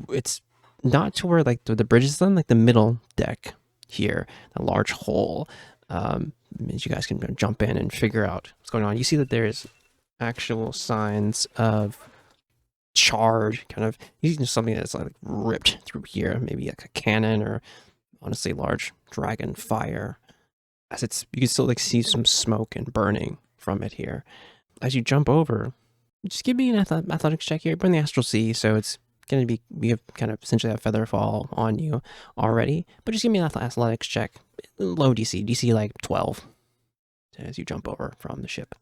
It's not to where like the bridge is done, like the middle deck here, a large hole. Means you guys can jump in and figure out what's going on. You see that there is actual signs of charred, kind of using something that's like ripped through here, maybe like a cannon or honestly large dragon fire. As it's, you can still like see some smoke and burning from it here. As you jump over, just give me an athletics check here. We're in the astral sea, so it's going to be, we have kind of essentially have feather fall on you already, but just give me an athletics check. Low DC like 12 as you jump over from the ship.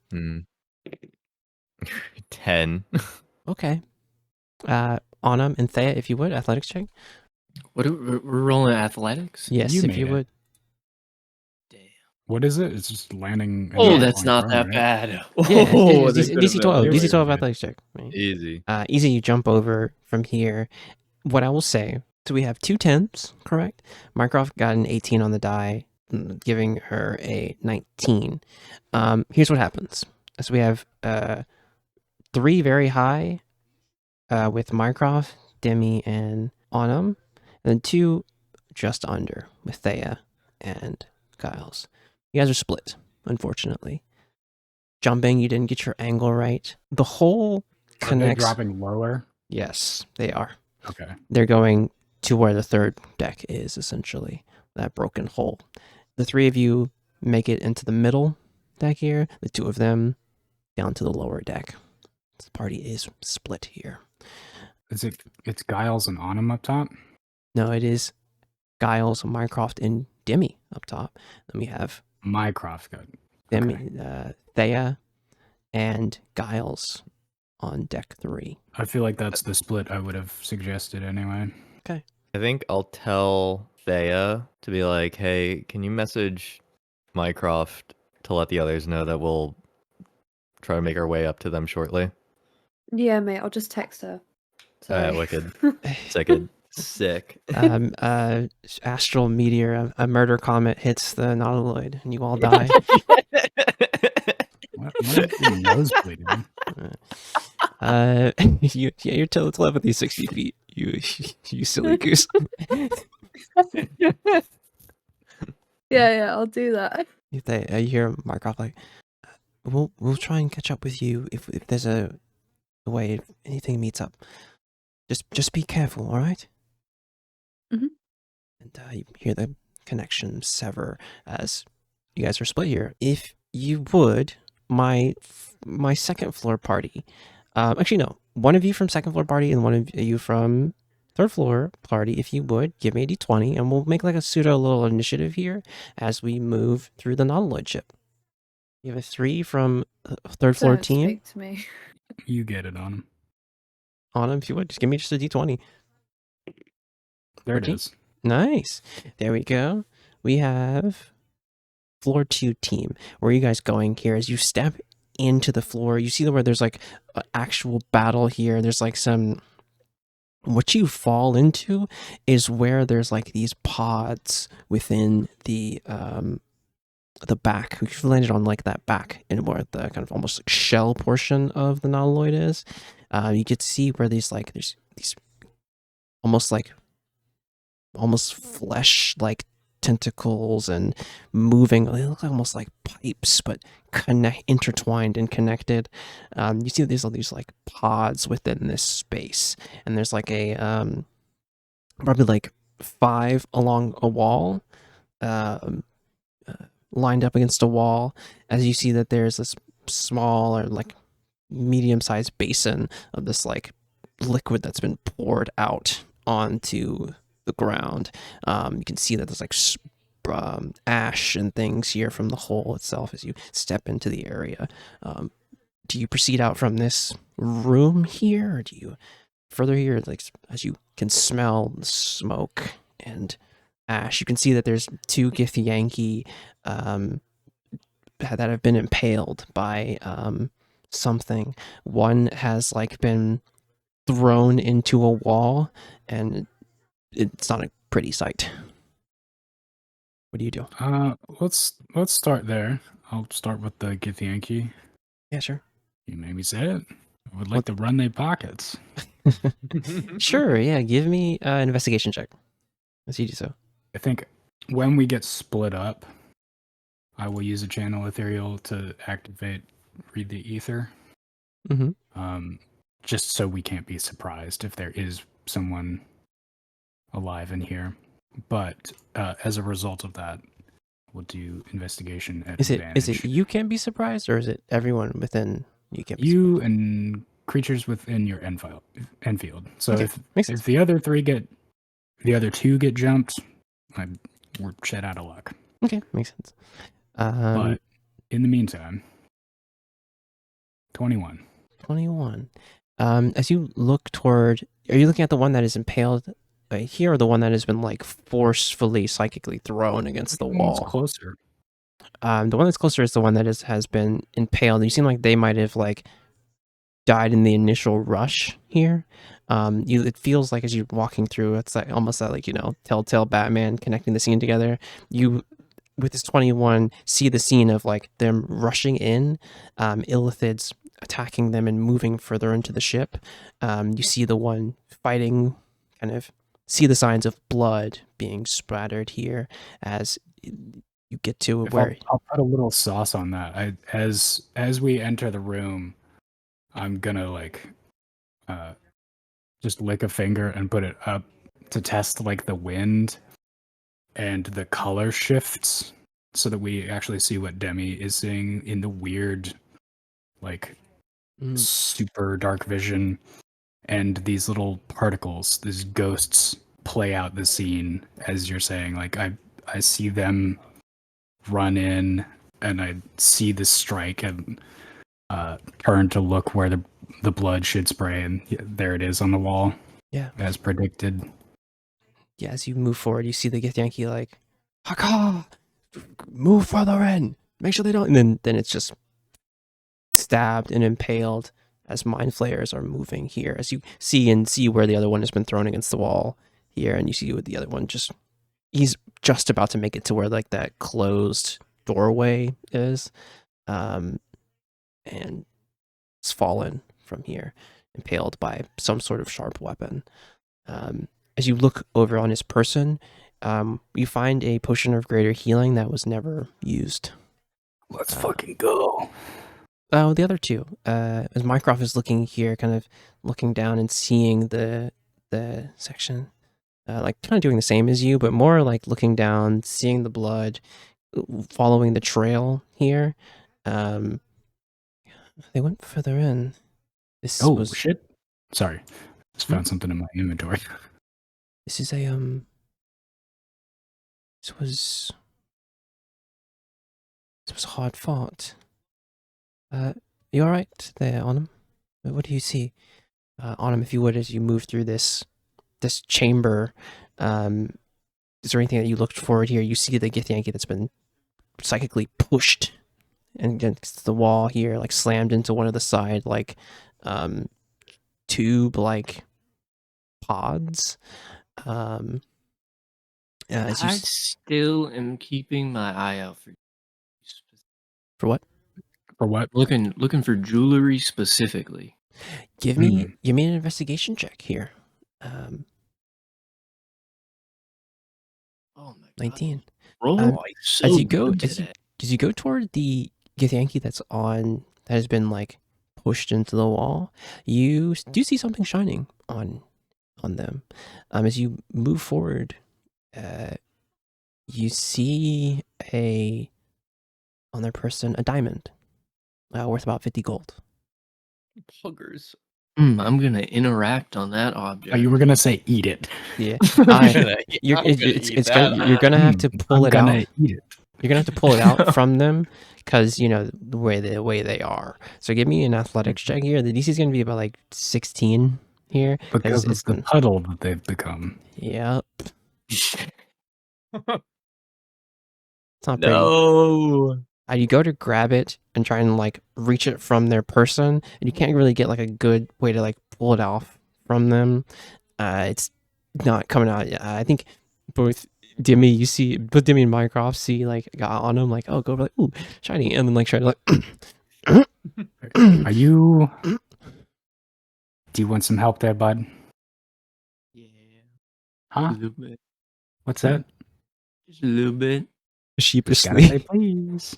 10. Okay. Anam and Thea, if you would, athletics check. What we're rolling athletics? Yes, You if made you it. would. Damn. What is it? It's just landing. Oh, on that's the not ground, that right? bad. Yeah, Oh, it's that could've DC been 12. way DC 12 worse. athletics check. Right? Easy. Easy, you jump over from here. What I will say, so we have 2 10s, correct? Mycroft got an 18 on the die, giving her a 19. Here's what happens. So we have 3 very high with Mycroft, Demi, and Autumn, and then 2 just under with Thea and Giles. You guys are split, unfortunately. Jumping, you didn't get your angle right. The hole Are they connects. dropping lower? Yes, they are. Okay. They're going to where the third deck is, essentially, that broken hole. The 3 of you make it into the middle deck here, the 2 of them down to the lower deck. The party is split here. It's Giles and Autumn up top? No, it is Giles, Mycroft, and Demi up top. Then we have Mycroft got. Demi, Okay. Thea, and Giles on deck 3. I feel like that's the split I would have suggested anyway. Okay. I think I'll tell Thea to be like, hey, can you message Mycroft to let the others know that we'll try to make our way up to them shortly? Yeah, mate, I'll just text her. Sorry. Wicked. Second. Sick. Astral meteor, a murder comet hits the Nautiloid, and you all die. What is your nose bleeding? Your telepathy is 60 feet. You silly goose. Yeah, I'll do that. You hear Mycroft like, we'll try and catch up with you if there's a way, if anything meets up. Just be careful, all right? Mhm. And you hear the connection sever as you guys are split here. If you would, my second floor party. Actually, no. One of you from second floor party and one of you from third floor party, if you would, give me a d20, and we'll make like a pseudo little initiative here as we move through the Nautiloid ship. You have a 3 from third floor Don't team. speak to me. You get it on him. On him, if you would, just give me just a d20. There it 14? is. Nice. There we go. We have floor 2 team. Where are you guys going here? As you step into the floor, you see where there's like an actual battle here. There's like some. What you fall into is where there's like these pods within the back. You've landed on like that back and where the kind of almost like shell portion of the Nautiloid is. You get to see where there's these almost flesh like tentacles and moving. They look almost like pipes, but intertwined and connected. You see there's all these like pods within this space, and there's like a probably like 5 along a wall, lined up against a wall. As you see that there's this small or like medium-sized basin of this like liquid that's been poured out onto the ground. You can see that there's like ash and things here from the hole itself as you step into the area. Do you proceed out from this room here, or do you further here? Like as you can smell the smoke and ash, you can see that there's 2 Githyanki that have been impaled by something. One has like been thrown into a wall, and it's not a pretty sight. What do you do? Let's start there. I'll start with the Githyanki. Yeah, sure. You made me say it. I would like to run their pockets. Sure, yeah. Give me an investigation check. As you do so. I think when we get split up, I will use a channel ethereal to activate read the ether. Mm-hmm. Just so we can't be surprised if there is someone alive in here. But as a result of that, we'll do investigation at advantage. Is it you can't be surprised, or is it everyone within you can't be you and creatures within your end field? So Okay, makes sense. if the other 2 get jumped, we're shit out of luck. Okay, makes sense. But in the meantime, 21. 21. As you look toward, are you looking at the one that is impaled right here, or the one that has been like forcefully psychically thrown against the wall? It's closer. The one that's closer is the one that has been impaled. You seem like they might have like died in the initial rush here. It feels like as you're walking through, it's like almost that like, Telltale Batman connecting the scene together. You, with this 21, see the scene of like them rushing in, illithids attacking them and moving further into the ship. You see the one fighting, kind of see the signs of blood being splattered here as you get to where I'll put a little sauce on that. As we enter the room, I'm gonna like just lick a finger and put it up to test like the wind and the color shifts so that we actually see what Demi is seeing in the weird like super dark vision. and these little particles, these ghosts, play out the scene as you're saying. Like I see them run in, and I see the strike, and turn to look where the blood should spray, and there it is on the wall. Yeah. As predicted. Yeah, as you move forward, you see the Githyanki like, Haka! Move further in! Make sure they don't... And then it's just stabbed and impaled as mind flayers are moving here. As you see where the other one has been thrown against the wall here, and you see what the other one just... He's just about to make it to where like that closed doorway is. And it's fallen from here, impaled by some sort of sharp weapon. As you look over on his person, you find a potion of greater healing that was never used. Let's fucking go. Oh, the other two. As Mycroft is looking here, kind of looking down and seeing the section, like kind of doing the same as you, but more like looking down, seeing the blood, following the trail here. They went further in. This was Shit. Sorry. Just found something in my inventory. This is a This was hard fought. You all right there, Onum? What do you see, Onum? If you would, as you move through this chamber, is there anything that you looked forward here? You see the Githyanki that's been psychically pushed against the wall here, like slammed into one of the side, like tube, like pods. As you I still am keeping my eye out for what? For what? looking for jewelry specifically. Give me an investigation check here. Oh my 19. God. Roll like so as you go good today. as you go toward the Githyanki that has been like pushed into the wall, you do see something shining on them. As you move forward, you see on their person a diamond worth about 50 gold. Puggers. I'm gonna interact on that object. Oh, you were gonna say eat it. Yeah, You're gonna have to pull it out. Eat it. You're gonna have to pull it out from them because you know the way they are. So give me an athletics check here. The DC is gonna be about like 16 here Because it's the puddle that they've become. Yep. It's not pretty. No. You go to grab it and try and like reach it from their person, and you can't really get like a good way to like pull it off from them. It's not coming out. I think both Dimmy and Mycroft see like got on him like, oh, go like, ooh, shiny, and then like try to like. Are you? Do you want some help there, bud? Yeah. Huh? A little bit. What's that? Just a little bit. Gotta Sheepishly. say please.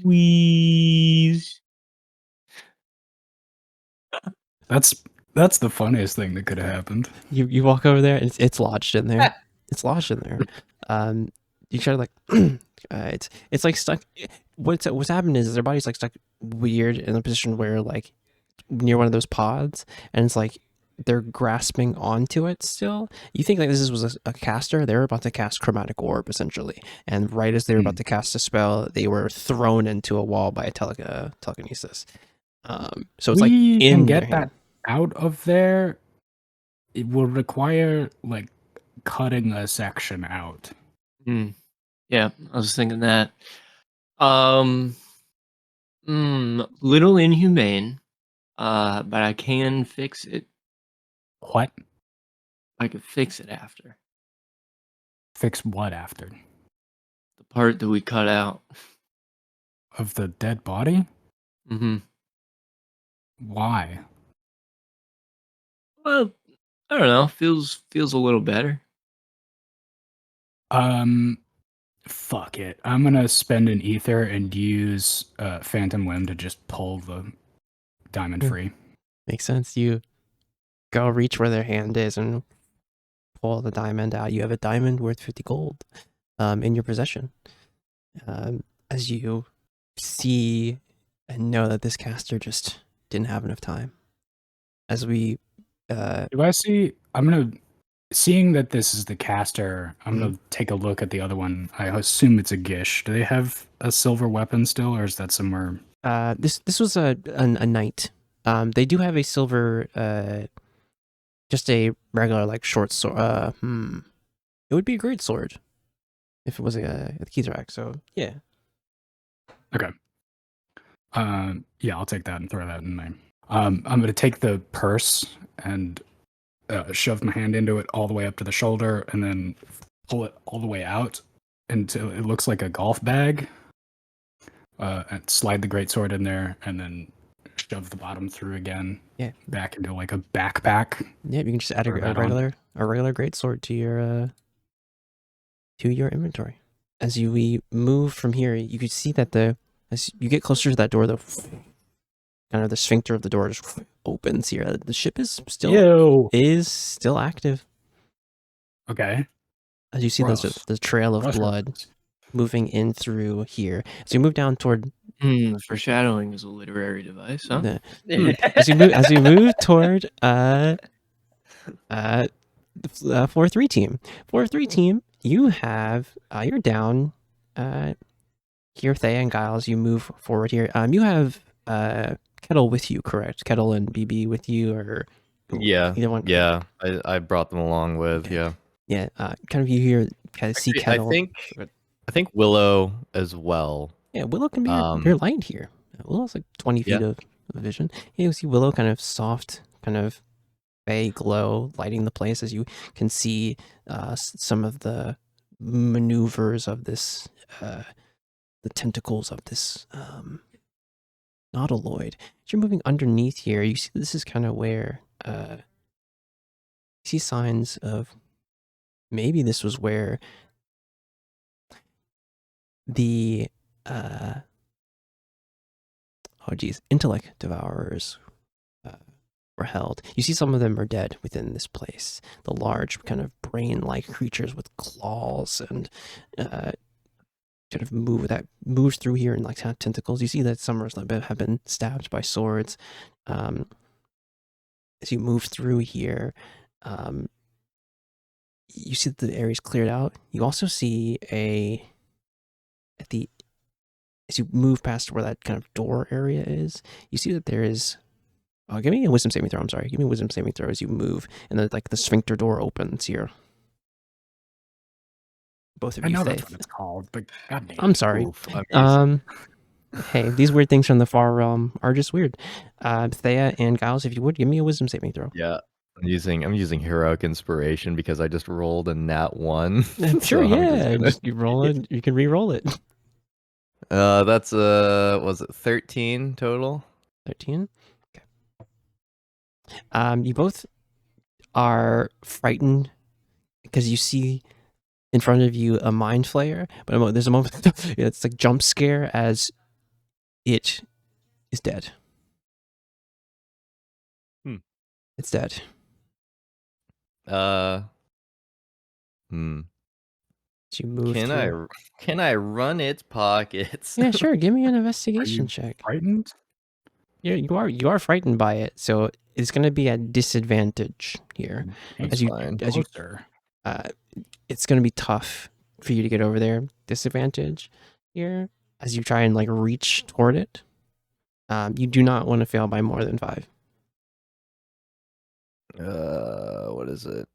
Wheeze. That's the funniest thing that could have happened. You walk over there and it's lodged in there. It's lodged in there. You try to like it's like stuck. What's happened is their body's like stuck weird in a position where like near one of those pods, and it's like they're grasping onto it still. You think like this was a caster. They were about to cast Chromatic Orb essentially, and right as they were about to cast a spell, they were thrown into a wall by a telekinesis. So it's like We in can their get hand. that out of there. It will require like cutting a section out. Yeah, I was thinking that. Little inhumane. But I can fix it. What? I could fix it after. Fix what after? The part that we cut out. Of the dead body? Mm-hmm. Why? Well, I don't know. Feels a little better. Fuck it. I'm gonna spend an ether and use Phantom Limb to just pull the diamond free. Makes sense. You go reach where their hand is and pull the diamond out. You have a diamond worth 50 gold in your possession. As you see and know that this caster just didn't have enough time. as we Do I see? I'm gonna, seeing that this is the caster, I'm Mm-hmm. gonna take a look at the other one. I assume it's a Gish. Do they have a silver weapon still, or is that somewhere? this was a knight. They do have a silver just a regular like short sword. It would be a great sword if it was a Keyzrak. So yeah. Okay. Yeah, I'll take that and throw that in my. I'm gonna take the purse and shove my hand into it all the way up to the shoulder, and then pull it all the way out until it looks like a golf bag. And slide the greatsword in there, and then shove the bottom through again. Yeah. Back into like a backpack. Yeah, you can just add a Throw that on. regular great sword to your inventory. As we move from here, you can see that as you get closer to that door, the kind of the sphincter of the door just opens here. The ship is still active. Okay. As you see Gross. the trail of Gross. blood moving in through here. As you move down toward Foreshadowing is a literary device, huh? as you move toward the 4-3 team. 4-3 team, you have you're down here, Thea and Giles. You move forward here. You have Kettle with you, correct? Kettle and BB with you, or either one? Yeah, I brought them along with, yeah. Kind of you here, kind of see Kettle. I think Willow as well. Yeah, Willow can be your light here. Willow's like 20 feet of vision. You see Willow kind of soft, kind of a glow lighting the place as you can see some of the maneuvers of this, the tentacles of this Nautiloid. As you're moving underneath here, you see this is kind of where you see signs of maybe this was where the intellect devourers were held. You see some of them are dead within this place. The large kind of brain-like creatures with claws and kind of moves through here in like tentacles. You see that some have been stabbed by swords. As you move through here, you see that the area's cleared out. You also see as you move past where that kind of door area is, you see that there is. Oh, give me a wisdom saving throw. I'm sorry. Give me a wisdom saving throw as you move, and then like the sphincter door opens here. Both of you. I know that's what it's called, but goddamn. I'm sorry. Oof, Hey, these weird things from the far realm are just weird. Thea and Giles, if you would, give me a wisdom saving throw. Yeah. I'm using heroic inspiration because I just rolled a nat 1. Sure, so yeah. You roll it. You can re-roll it. That's was it 13 total? 13. Okay. You both are frightened because you see in front of you a mind flayer, but there's a moment it's like jump scare as it is dead. It's dead. So you move can I run its pockets? Yeah, sure. Give me an investigation check. Frightened? Yeah, you are frightened by it, so it's going to be at disadvantage here. It's going to be tough for you to get over there. Disadvantage here as you try and like reach toward it. You do not want to fail by more than 5. What is it?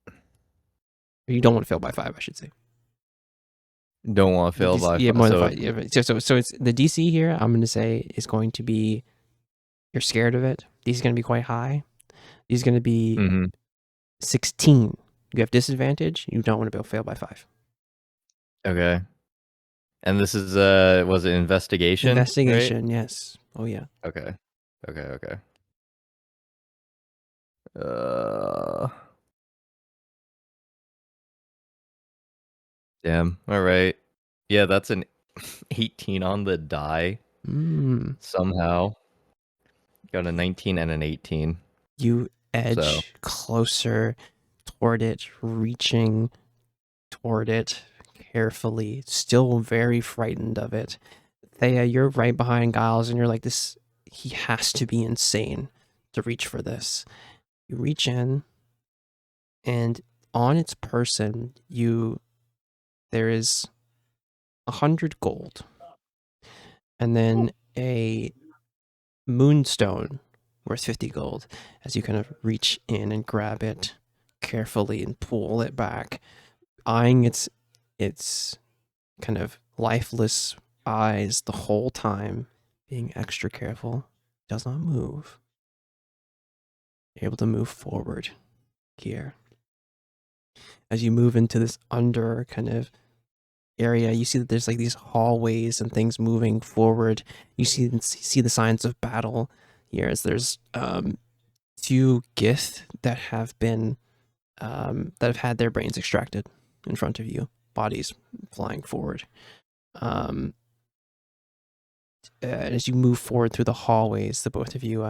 You don't want to fail by 5, I should say. Don't want to fail by 5. Yeah, more than 5. Yeah, so it's the DC here. I'm going to say is going to be. You're scared of it. DC is going to be quite high. He's going to be 16. You have disadvantage. You don't want to be able to fail by 5. Okay. And this is was it investigation? Investigation, right? yes. Oh yeah. Okay. Damn. All right. Yeah, that's an 18 on the die. Somehow. Got a 19 and an 18. You edge closer toward it, reaching toward it carefully, still very frightened of it. Thea, you're right behind Giles, and you're like, he has to be insane to reach for this. You reach in, and on its person, there is 100 gold, and then a moonstone worth 50 gold. As you kind of reach in and grab it carefully and pull it back, eyeing its kind of lifeless eyes the whole time, being extra careful, does not move. You're able to move forward here. As you move into this under kind of area, you see that there's like these hallways and things moving forward. You see the signs of battle here, as there's 2 Gith that have had their brains extracted in front of you, bodies flying forward. As you move forward through the hallways, the both of you,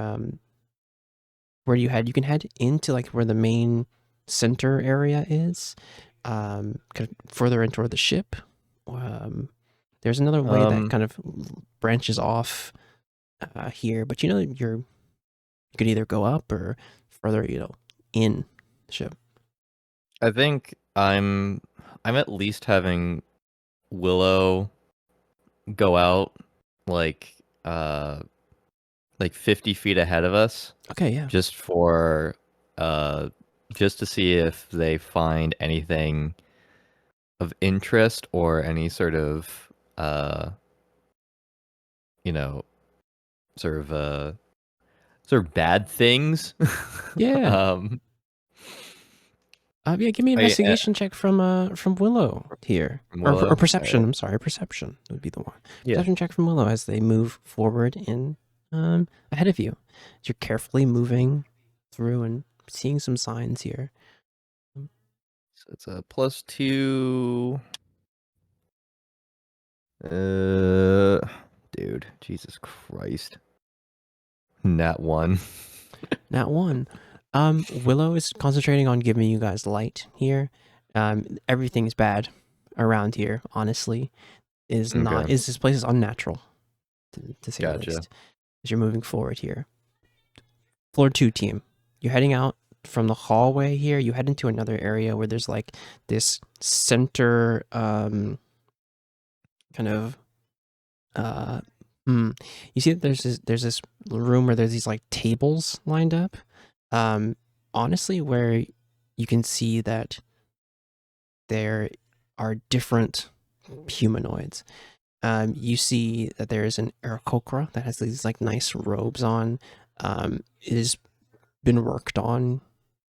where you can head into like where the main center area is, kind of further into the ship. There's another way that kind of branches off here, but you could either go up or further, in the ship. I think I'm at least having Willow go out like 50 feet ahead of us. Okay, yeah. Just to see if they find anything of interest or any sort of sort of bad things. Yeah. Yeah, give me an investigation check from Willow here. Willow? Or perception. I'm sorry, perception would be the one. Yeah. Perception check from Willow as they move forward in ahead of you. As you're carefully moving through and seeing some signs here. So it's a +2. Dude, Jesus Christ. Nat 1. Nat 1. Willow is concentrating on giving you guys light here. Everything is bad around here, honestly. This place is unnatural, to say the least. As you're moving forward here. Floor 2 team. You're heading out from the hallway here. You head into another area where there's like this center kind of you see that there's this room where there's these like tables lined up. Honestly, where you can see that there are different humanoids. You see that there is an Arthurxmedic that has these like nice robes on. It has been worked on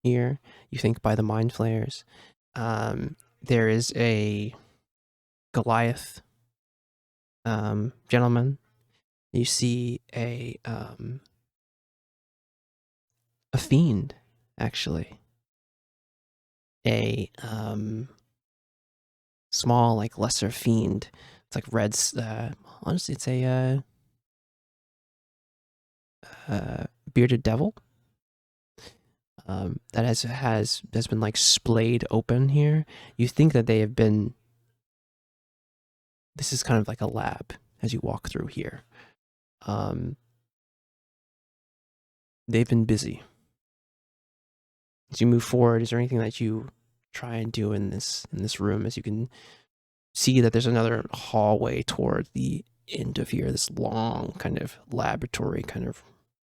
here, you think, by the mind flayers. There is a Goliath gentleman. You see a fiend, actually. A small, like, lesser fiend. It's like red. Honestly, it's a bearded devil. That has been like splayed open here. You think that they have been. This is kind of like a lab as you walk through here. They've been busy. As you move forward, is there anything that you try and do in this room? As you can see that there's another hallway toward the end of here, this long kind of laboratory kind of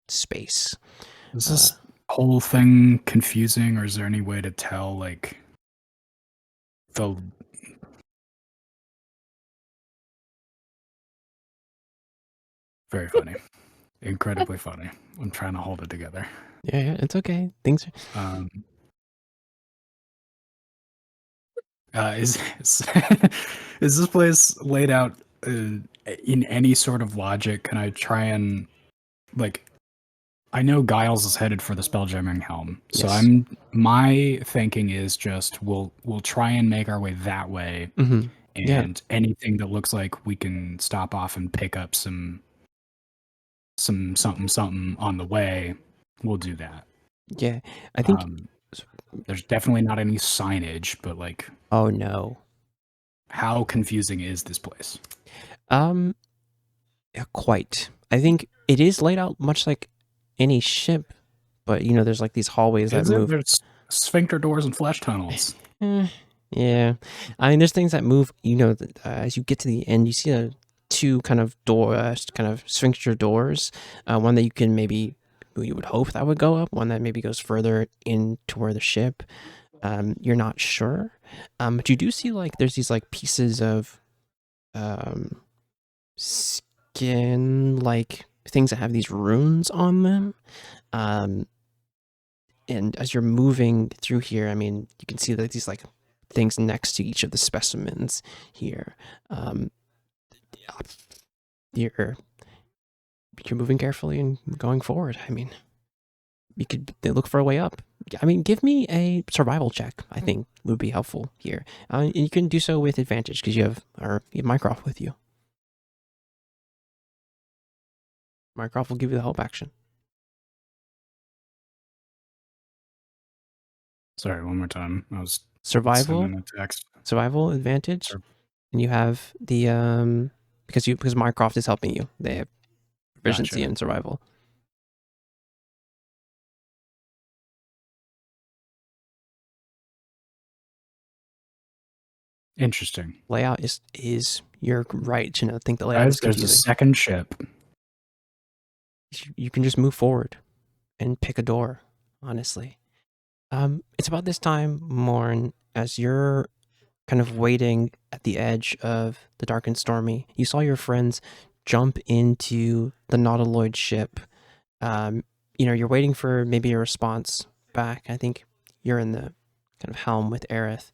space. Is this whole thing confusing, or is there any way to tell, like, the... Very funny. Incredibly funny. I'm trying to hold it together. Yeah, it's okay. Things are... is this place laid out in any sort of logic? Can I try and, like, I know Giles is headed for the Spelljamming Helm, so Yes. my thinking is just we'll try and make our way that way, and anything that looks like we can stop off and pick up some something on the way, we'll do that. Yeah, I think there's definitely not any signage, but like, oh no, how confusing is this place? Yeah, quite. I think it is laid out much like any ship, but you know, there's like these hallways that Is it? move. There's sphincter doors and flesh tunnels. Yeah, I mean, there's things that move. You know, as you get to the end, you see two kind of kind of sphincter doors. One that you can maybe, you would hope that would go up. One that maybe goes further in toward the ship. You're not sure, but you do see like there's these like pieces of skin, like things that have these runes on them. And as you're moving through here, I mean, you can see like these like things next to each of the specimens here. You're moving carefully and going forward. I mean, they look for a way up. I mean, give me a survival check. I think would be helpful here. And you can do so with advantage because you have Mycroft with you. Mycroft will give you the help action. Sorry, one more time. I was Survival. sending a text. Survival advantage, and you have the because Mycroft is helping you. They have proficiency in survival. Interesting. Layout is you're right to think the layout is Guys, there's confusing. a second ship. You can just move forward and pick a door. Honestly, it's about this time, Morn, as you're kind of waiting at the edge of the dark and stormy. You saw your friends jump into the Nautiloid ship. You know, you're waiting for maybe a response back. I think you're in the kind of helm with Aerith.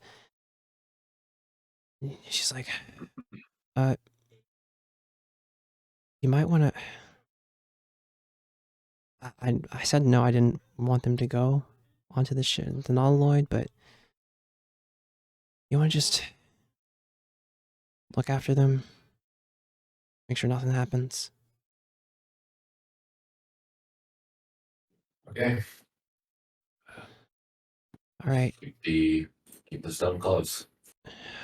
She's like, you might want to. I said no, I didn't want them to go onto the ship, the Nautiloid, but you want to just look after them, make sure nothing happens. Okay. All right. Keep the stone close.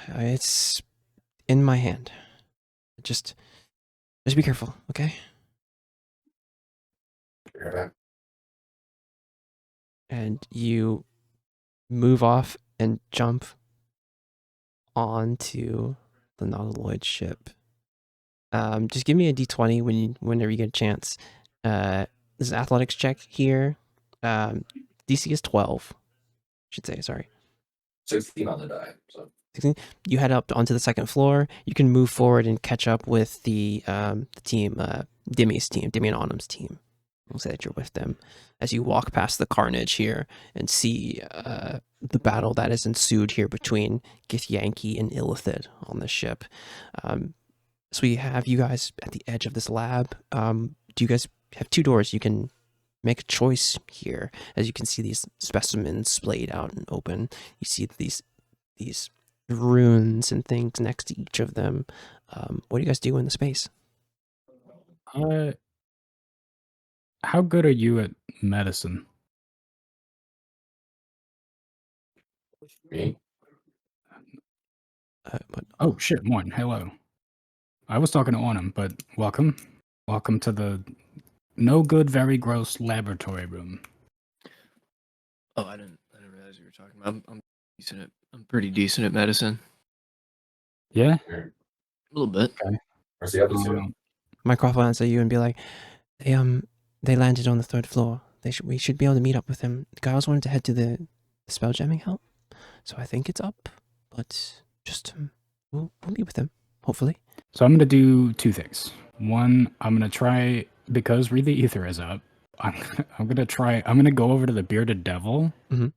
It's in my hand. Just be careful, okay? And you move off and jump onto the Nautiloid ship. Just give me a d20 whenever you get a chance. This is an athletics check here. DC is 12. Should say, sorry. 16 on the die. So 16. You head up onto the second floor. You can move forward and catch up with the team, Dimmy's team, Dimmy and Autumn's team. We'll say that you're with them as you walk past the carnage here and see the battle that has ensued here between Githyanki and Illithid on the ship. So we have you guys at the edge of this lab. Do you guys have two doors? You can make a choice here. As you can see these specimens splayed out and open. You see these runes and things next to each of them. What do you guys do in the space? How good are you at medicine? me. Oh shit, Morn, hello. I was talking to Ornum, but welcome. Welcome to the no good, very gross laboratory room. Oh, I didn't realize you were talking about. I'm pretty decent at medicine. Yeah? A little bit. Okay. Where's the other two? Mycroft will answer you and be like, they landed on the third floor. We should be able to meet up with them. The guys wanted to head to the spell jamming help, so I think it's up. But just we'll meet with them, hopefully. So I'm gonna do two things. One, I'm gonna try, because Read the Ether is up, I'm gonna go over to the bearded devil. Mhm.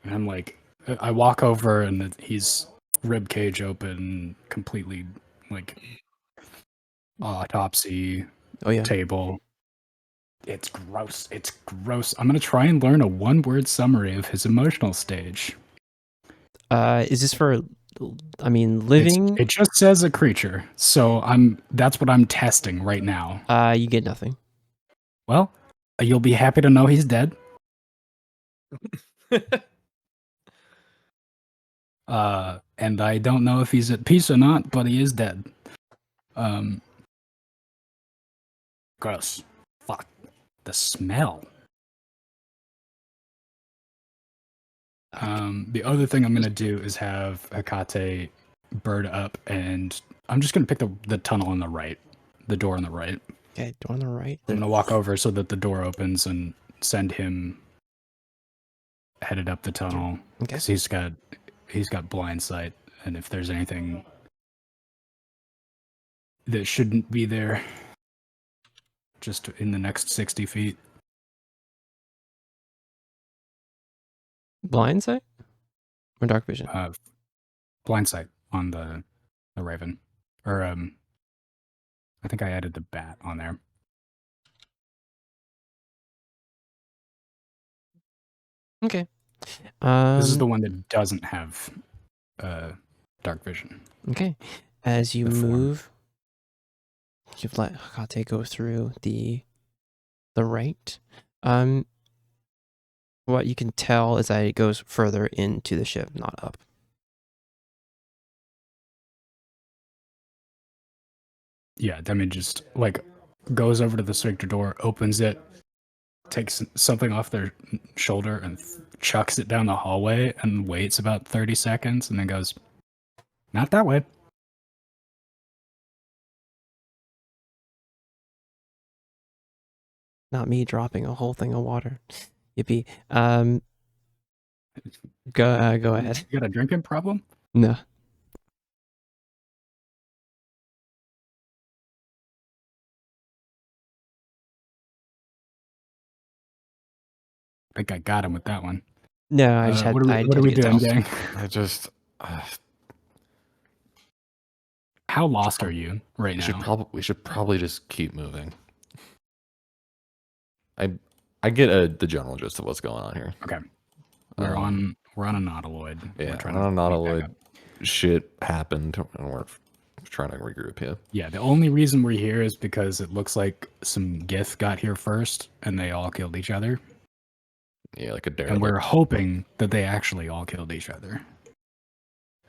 And I'm like, I walk over and he's rib cage open, completely like autopsy Oh yeah. table. It's gross. It's gross. I'm gonna try and learn a one-word summary of his emotional stage. Is this for? I mean, living. It just says a creature, so that's what I'm testing right now. You get nothing. Well, you'll be happy to know he's dead. And I don't know if he's at peace or not, but he is dead. Gross. Fuck. The smell. The other thing I'm gonna do is have Hekate bird up, and I'm just gonna pick the tunnel on the right, the door on the right. Okay, door on the right. I'm gonna walk over so that the door opens and send him headed up the tunnel Okay. because he's got blind sight, and if there's anything that shouldn't be there, just in the next 60 feet. Blind sight or dark vision? Blind sight on the raven, or I think I added the bat on there. Okay. This is the one that doesn't have dark vision. Okay. As you the form. move, you've let Hekate go through the right. What you can tell is that it goes further into the ship, not up. Yeah, I mean, just like goes over to the sphincter door, opens it, takes something off their shoulder and chucks it down the hallway and waits about 30 seconds and then goes, not that way. Not me dropping a whole thing of water. Yippee. Go ahead. You got a drinking problem? No. I think I got him with that one. No, I just had. What are we doing, gang? I just How lost are you right now? we should probably just keep moving. I get the general gist of what's going on here. Okay. We're on a Nautiloid. Yeah, We're we're on a to meet back Nautiloid. up. Shit happened, and we're trying to regroup here. Yeah, the only reason we're here is because it looks like some Gith got here first and they all killed each other. Yeah, like a derelict. And we're hoping that they actually all killed each other.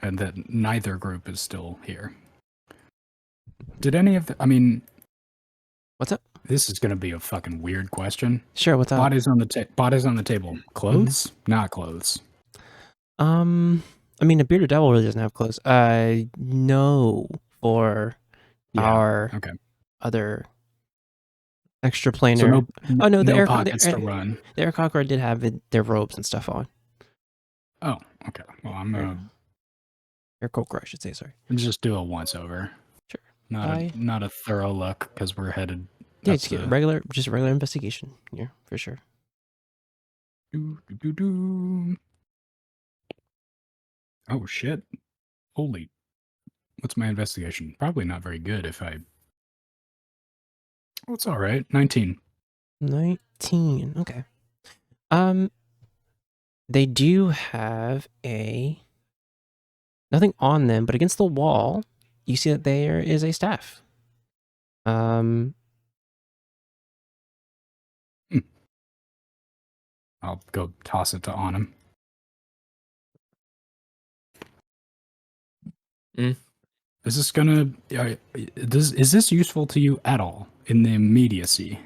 And that neither group is still here. Did any of the... I mean... What's up? This is going to be a fucking weird question. Sure. What's up? Bodies on the table. Clothes? Not clothes. I mean, a bearded devil really doesn't have clothes. No, for our Okay. other extraplanar. So no, the air pockets to run. The air conqueror did have their robes and stuff on. Oh, okay. Well, I'm gonna Air conqueror, I should say. Sorry. just do a once over. Sure. Not a thorough look because we're headed. Yeah, up just get the- regular investigation here for sure. Do. Oh shit! Holy, what's my investigation? Probably not very good. If I. Oh, it's all right. 19. 19. Okay. They do have nothing on them, but against the wall, you see that there is a staff. I'll go toss it to Autumn. Is this gonna? Is this useful to you at all in the immediacy?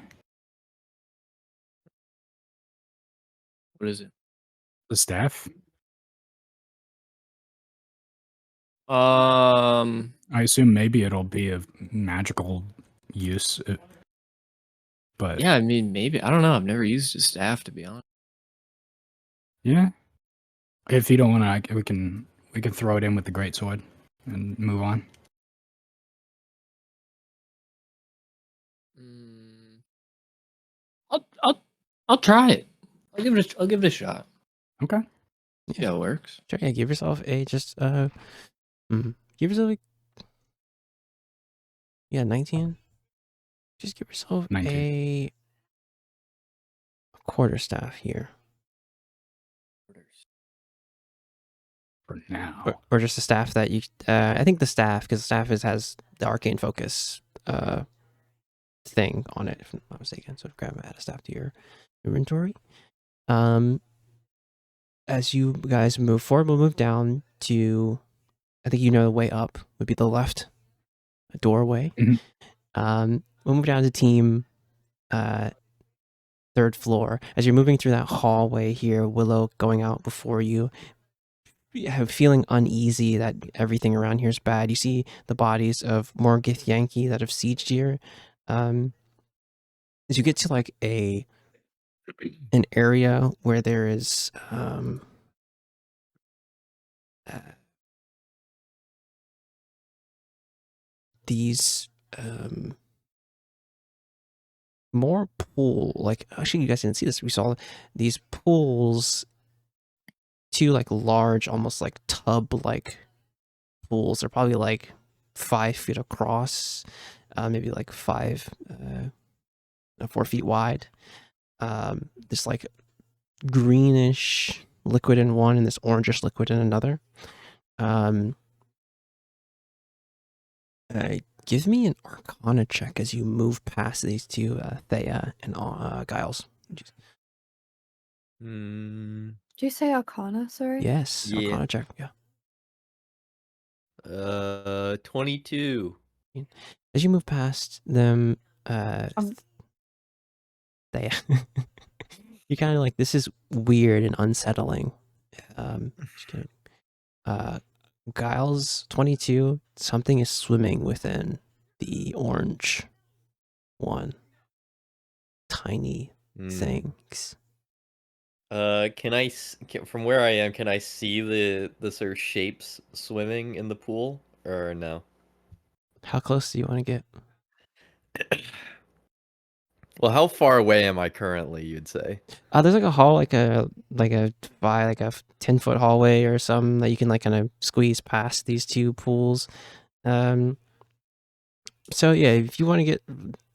What is it? The staff? Um, I assume maybe it'll be of magical use, but yeah, I mean, maybe. I don't know. I've never used a staff, to be honest. yeah. If you don't want to, we can throw it in with the greatsword and move on. I'll try it. I'll give it a shot. Okay. See how it works. Sure, yeah, give yourself a give yourself a 19. Just give yourself 19. a quarterstaff here. For now. Or just a staff that you I think the staff, because the staff has the arcane focus thing on it, if I'm not mistaken. So grab add a staff to your inventory. As you guys move forward, we'll move down to, I think the way up would be the left doorway. Mhm. We'll move down to team 3rd floor. As you're moving through that hallway here, Willow going out before you, have feeling uneasy that everything around here is bad. You see the bodies of Morgith Yankee that have sieged here. As you get to like an area where there is these more pool, like actually you guys didn't see this, we saw these pools, 2 like large, almost like tub like pools. They're probably like 5 feet across, maybe like 4 feet wide. This like greenish liquid in one and this orangish liquid in another. Give me an Arcana check as you move past these 2, Thea and Giles. Did you say Arcana? Sorry. Yes, Yeah. Arcana check. Yeah. 22. As you move past them, Thea, you're kind of like, this is weird and unsettling. Just kidding. Giles, 22, something is swimming within the orange one. Tiny things. From where I am, can I see the sort of shapes swimming in the pool or no? How close do you want to get? Well, how far away am I currently, you'd say? There's like a hall, like a 10-foot hallway or something that you can like kind of squeeze past these 2 pools. So yeah, if you want to get,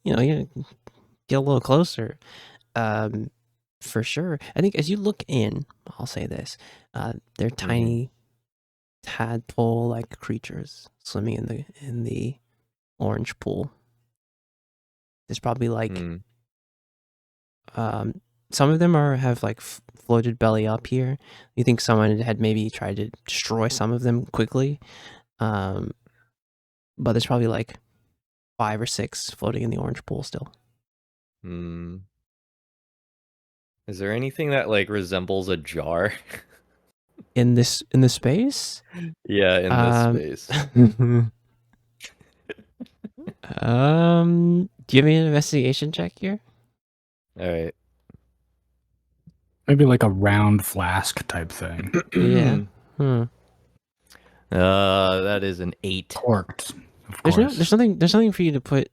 get a little closer, for sure. I think as you look in, I'll say this: they're tiny tadpole-like creatures swimming in the orange pool. There's probably like. Some of them have like floated belly up here. You think someone had maybe tried to destroy some of them quickly, but there's probably like 5 or 6 floating in the orange pool still. Is there anything that like resembles a jar? in this space? Yeah, in this space. Do you have an investigation check here? All right. Maybe like a round flask type thing. Yeah. That is an 8. Corked, of course. There's something for you to put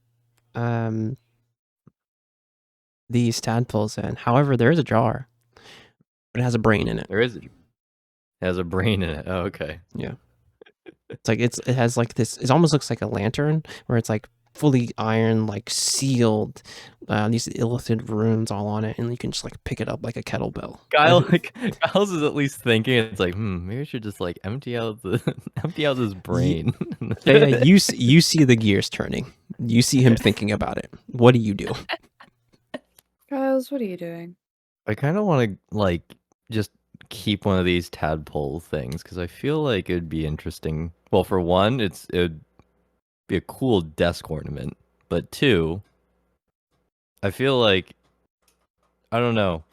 these tadpoles in. However, there is a jar, but it has a brain in it. It has a brain in it. Oh, okay. Yeah. It's like it has like this. It almost looks like a lantern where it's like fully iron, like sealed. These illithid runes all on it, and you can just like pick it up like a kettlebell. Giles is at least thinking. It's like, maybe I should just like empty out his brain. Yeah, you see the gears turning. You see him thinking about it. What do you do? Giles, what are you doing? I kind of want to like just keep one of these tadpole things because I feel like it'd be interesting. Well, for one, it would be a cool desk ornament, but 2, I feel like, I don't know,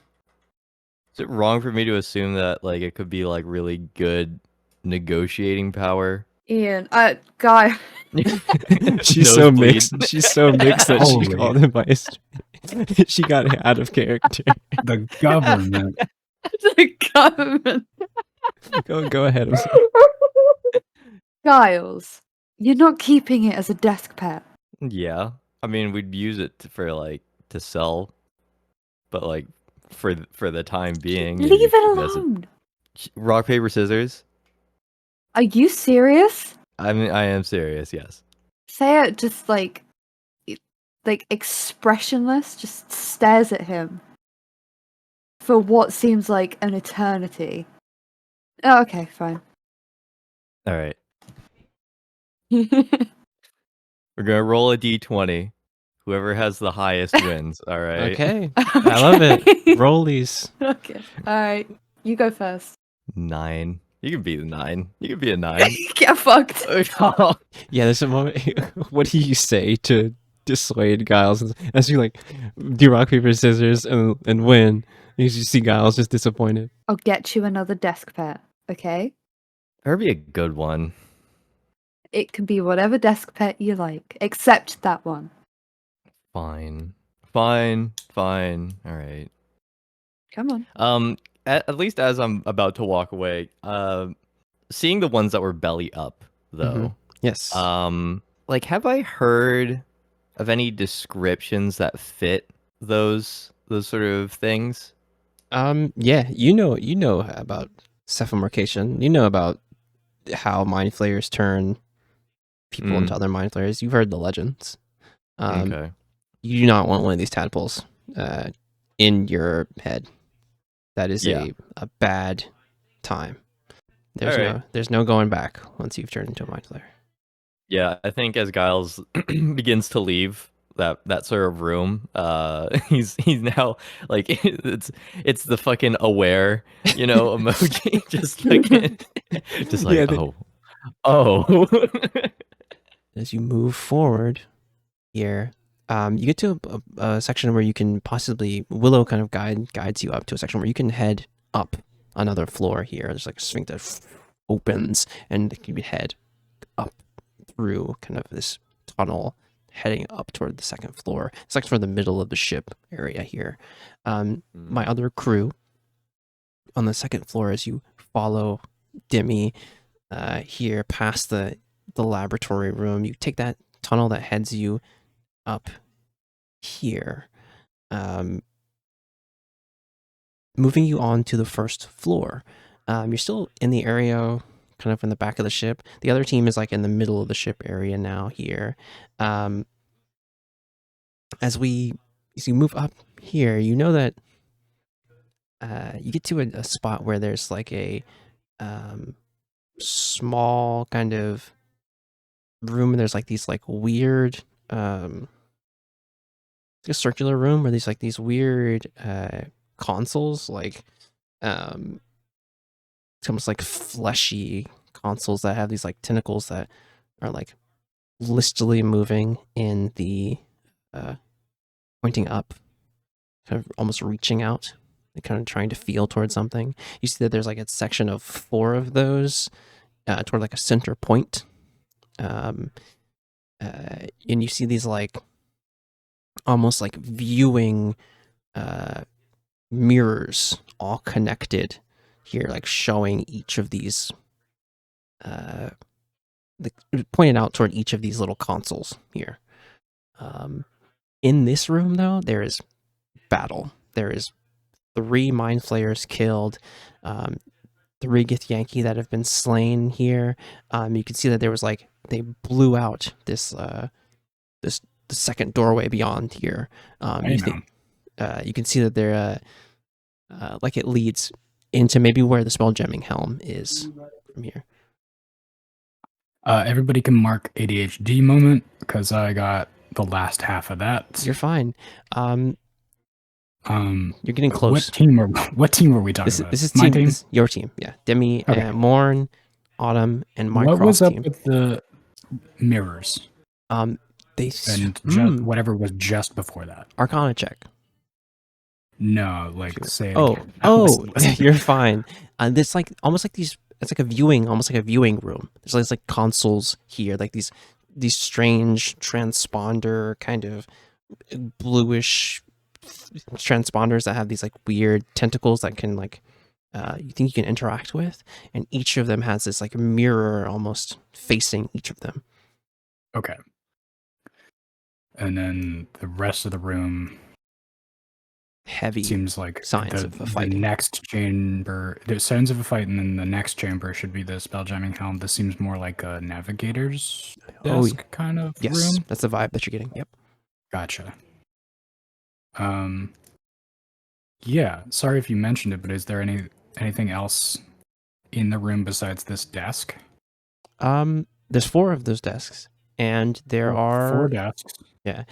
is it wrong for me to assume that like it could be like really good negotiating power? Ian, Guy. She's so Nosebleed. mixed. She's so mixed that she Holy. called him by his. She got out of character. The government. The government. Go ahead. I'm sorry. Giles, you're not keeping it as a desk pet. Yeah, I mean we'd use it for like to sell, but like for the time being, Leave it as a- alone. rock paper scissors. Are you serious? I mean, I am serious. Yes. Saya just like expressionless, just stares at him for what seems like an eternity. Oh, okay, fine. All right. We're gonna roll a d20. Whoever has the highest wins. All right. Okay, I love it. Rollies. Okay. All right. You go first. 9. You can be the 9. You can be a 9. Get fucked. Yeah, there's a moment. What do you say to dissuade Giles as you like do rock paper scissors and win. You see Giles just disappointed. I'll get you another desk pet, okay? That'd be a good one. It can be whatever desk pet you like, except that one. Fine. All right. Come on. At least as I'm about to walk away, seeing the ones that were belly up though. Yes. Like, have I heard of any descriptions that fit those sort of things? Yeah, you know about cephomorcation. You know about how mind flayers turn people into other mind flayers. You've heard the legends. Okay. You do not want one of these tadpoles in your head. That is Yeah. a bad time. Alright. There's no going back once you've turned into a mind flayer. Yeah, I think as Giles begins to leave that sort of room, he's now like it's the fucking aware, emoji, just looking, just like Yeah, oh. As you move forward here, you get to a section where you can possibly Willow kind of guides you up to a section where you can head up another floor here. There's like a sphincter opens and you can head up through kind of this tunnel heading up toward the second floor. It's like toward the middle of the ship area here. My other crew on the second floor, as you follow Dimmy here past the laboratory room, you take that tunnel that heads you up here, moving you on to the first floor. You're still in the area kind of in the back of the ship. The other team is like in the middle of the ship area now here. As you move up here, you know that you get to a spot where there's like a small kind of room, and there's like these like weird a circular room where there's like these weird consoles, like it's almost like fleshy consoles that have these like tentacles that are like listily moving in the pointing up, kind of almost reaching out, like kind of trying to feel towards something. You see that there's like a section of 4 of those toward like a center point, and you see these like almost like viewing mirrors all connected here, like showing each of these pointed out toward each of these little consoles here. In this room though, there is battle. There is 3 mind flayers killed, 3 Githyanki that have been slain here. You can see that there was like they blew out this the second doorway beyond here. You can see that there like it leads into maybe where the spell gemming helm is from here. Everybody can mark ADHD moment because I got the last half of that. You're fine. You're getting close. What team were we talking about? This is my team. team. This is your team. Yeah, Demi, Okay. Morn, Autumn, and my What was cross up team. with the mirrors They and whatever was just before that? Arcana check. No, like say. It Oh, again. I wasn't listening. you're fine. This like almost like these. It's like almost like a viewing room. There's like consoles here, like these strange transponder kind of bluish transponders that have these like weird tentacles that can like you think you can interact with, and each of them has this like mirror almost facing each of them. Okay. And then the rest of the room Heavy seems like signs of a the fight. next chamber. There's signs of a fight, and then the next chamber should be the spell jamming helm. This seems more like a navigator's desk kind of Yes, room. that's the vibe that you're getting. Yep. Gotcha. Yeah. Sorry if you mentioned it, but is there anything else in the room besides this desk? There's 4 of those desks, and there are 4 desks. Yeah.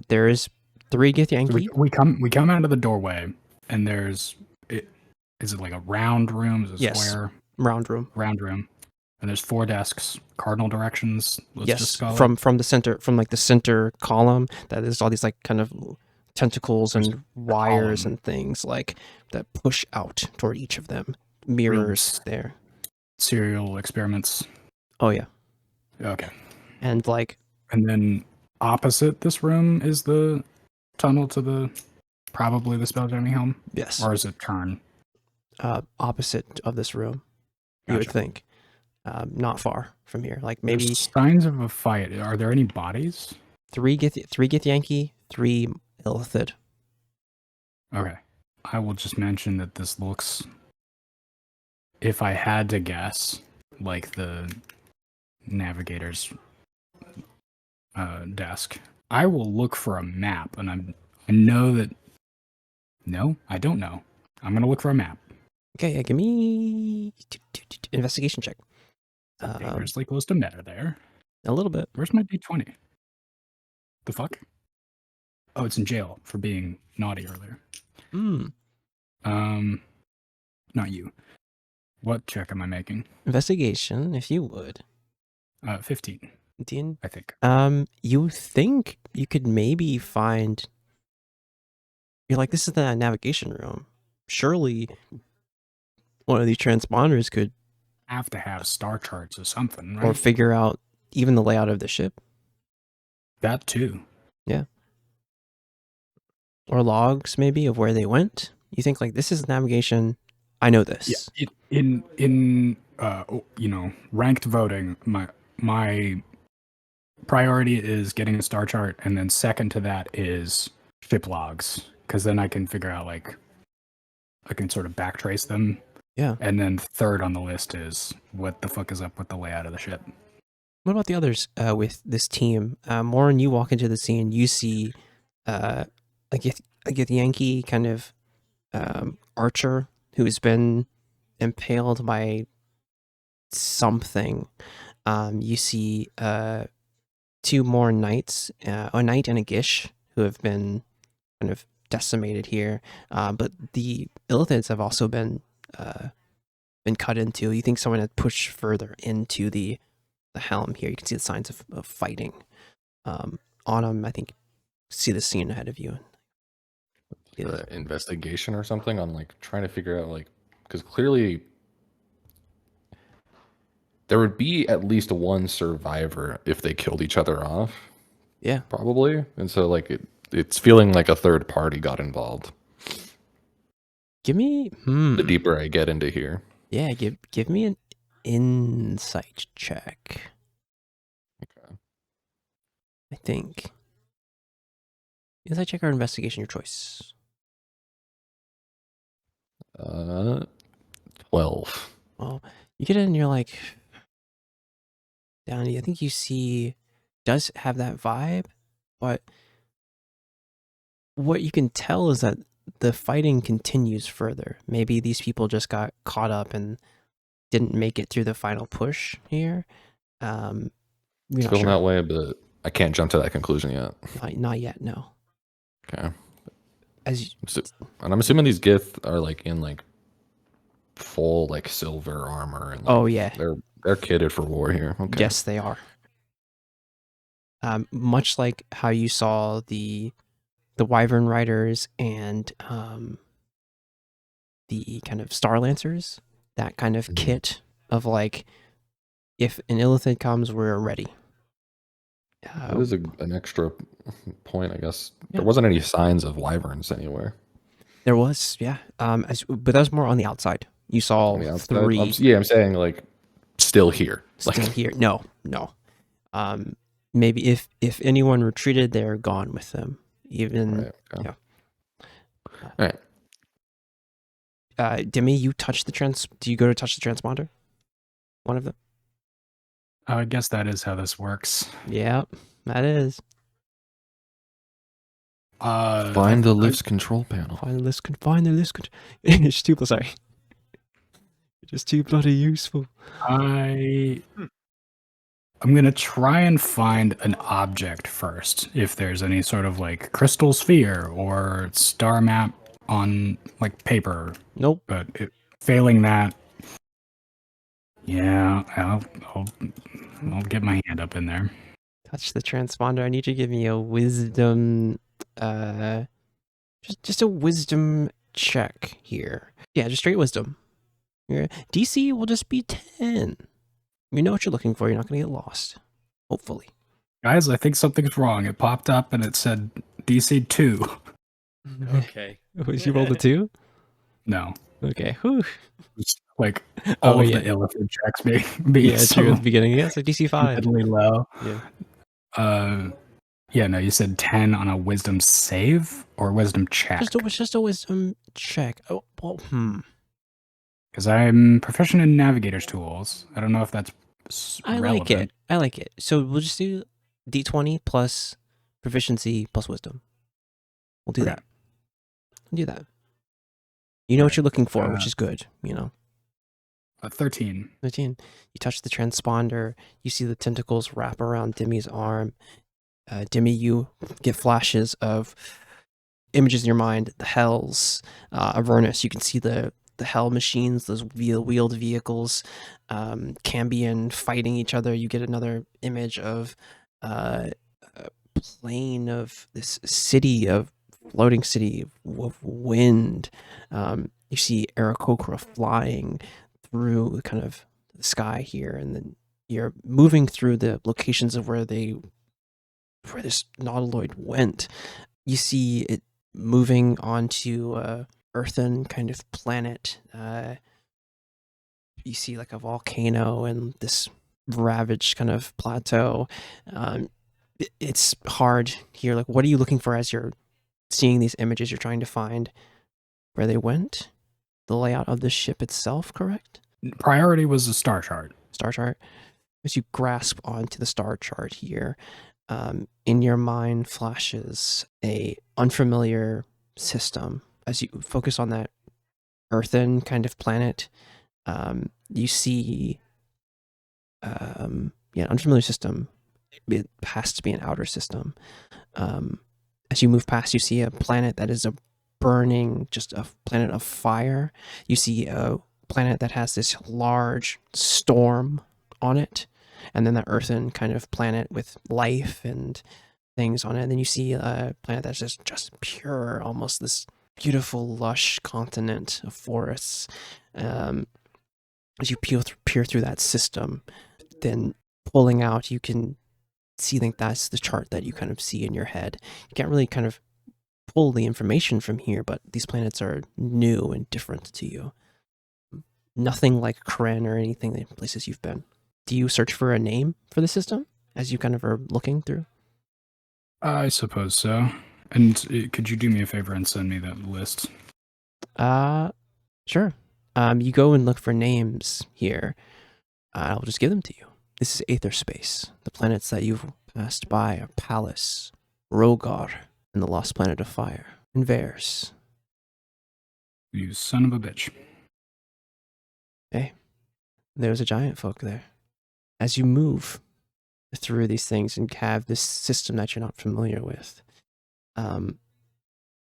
There is 3 Githyanki. So we come out of the doorway, and there's is it like a round room? Is it Yes. square? Round room. Round room. And there's 4 desks, cardinal directions. Let's Yes, just call from it. from the center, from like the center column, that is all these like kind of tentacles There's and wires column. and things like that push out toward each of them. Mirrors there. Serial experiments. Oh yeah, Okay. and like And then opposite this room is the tunnel to the probably the spelljamming helm, yes, or is it turn? opposite of this room. You would Gotcha. think, not far from here. Like maybe There's signs of a fight. Are there any bodies? 3 Githyanki, 3 Illithid. Okay. I will just mention that this looks, if I had to guess, like the navigator's desk. I will look for a map, and I know that. No, I don't know. I'm gonna look for a map. Okay, yeah, give me investigation check. Dangerously close to meta there. A little bit. Where's my D20? The fuck? Oh, it's in jail for being naughty earlier. Not you. What check am I making? Investigation, if you would. 15, Dean, I think. you think you could maybe find. You're like, this is the navigation room. Surely one of these transponders could, Have to have star charts or something, right? or figure out even the layout of the ship, That too. or logs maybe of where they went. You think like, this is navigation. I know this. Yeah. In ranked voting, my priority is getting a star chart, and then second to that is ship logs, because then I can figure out, like, I can sort of backtrace them. Yeah. And then third on the list is what the fuck is up with the layout of the ship. What about the others with this team? Warren, you walk into the scene, you see a Githyanki kind of archer who's been impaled by something. You see 2 more knights, a knight and a gish, who have been kind of decimated here. But the Illithids have also been cut into. You think someone had pushed further into the helm here. You can see the signs of fighting. Autumn, I think, see the scene ahead of you. Investigation or something on like trying to figure out, like, because clearly there would be at least one survivor if they killed each other off. Yeah. Probably. And so like it's feeling like a third party got involved. Give me The deeper I get into here. Yeah, give me an insight check. Okay. I think. Insight check or investigation, your choice. 12. Well, you get in and you're like, Downey, I think you see, does have that vibe, but what you can tell is that the fighting continues further. Maybe these people just got caught up and didn't make it through the final push here. We're It's not feeling sure. that way, but I can't jump to that conclusion yet. Not yet, no. Okay. As And I'm assuming these Gith are like in like full like silver armor and like, oh yeah, they're kitted for war here. Okay. yes, they are. Much like how you saw the Wyvern Riders and the kind of Star Lancers, that kind of kit of like, if an Illithid comes, we're ready. That is an extra point, I guess. Yeah. There wasn't any signs of wyverns anywhere. There was, yeah. But that was more on the outside. You saw On the outside. 3 I'm saying like still here. still Like, here. No. Maybe if anyone retreated, they're gone with them. Even right, okay. yeah. All right. Demi, you touch the do you go to touch the transponder? One of them? I guess that is how this works. Yeah, that is. Find the lift's control panel. Find the list. Find the list. It's too. Sorry. It's just too bloody useful. I'm gonna try and find an object first, if there's any sort of like crystal sphere or star map on like paper. Nope. But failing that, Yeah, I'll get my hand up in there. Touch the transponder. I need you to give me a wisdom, just a wisdom check here. Yeah, just straight wisdom. Your DC will just be 10. You know what you're looking for. You're not going to get lost. Hopefully. Guys, I think something's wrong. It popped up and it said DC 2. Okay. Was you rolled a 2? No. Okay. Whew. It's like all Oh, of yeah. the elephant checks being Yeah, so true at the beginning. Yeah, so DC 5. stupidly low. Yeah. Yeah, no, you said 10 on a wisdom save or wisdom check? Just a wisdom check. Oh, well, Because I'm proficient in navigator's tools. I don't know if that's relevant. I like it. So we'll just do D20 plus proficiency plus wisdom. We'll do Okay. that. We'll do that. You know what you're looking for, which Uh, is good, you know. 13. 13. You touch the transponder. You see the tentacles wrap around Demi's arm. Demi, you get flashes of images in your mind. The Hells, Avernus. You can see the Hell machines, those wheeled vehicles, Cambion fighting each other. You get another image of a plane of this city of floating city of wind. You see Aarakocra flying through kind of the sky here, and then you're moving through the locations of where this Nautiloid went. You see it moving onto a earthen kind of planet. You see like a volcano and this ravaged kind of plateau. It's hard here. Like, what are you looking for as you're seeing these images? You're trying to find where they went, the layout of the ship itself, correct? Priority was the star chart. Star chart. As you grasp onto the star chart here, in your mind flashes a unfamiliar system. As you focus on that earthen kind of planet, you see unfamiliar system. It has to be an outer system. As you move past, you see a planet that is a burning, just a planet of fire. You see a planet that has this large storm on it, and then the earthen kind of planet with life and things on it. And then you see a planet that's just pure, almost this beautiful, lush continent of forests. As you peer through that system, then pulling out, you can see, think that's the chart that you kind of see in your head. You can't really kind of pull the information from here, but these planets are new and different to you. Nothing like Kren or anything, the places you've been. Do you search for a name for the system as you kind of are looking through? I suppose so. And could you do me a favor and send me that list? Sure. You go and look for names here. I'll just give them to you. This is Aetherspace. The planets that you've passed by are Pallas, Rogar, and the lost planet of fire, and Vares. You son of a bitch. Hey, there's a giant folk there. As you move through these things and have this system that you're not familiar with,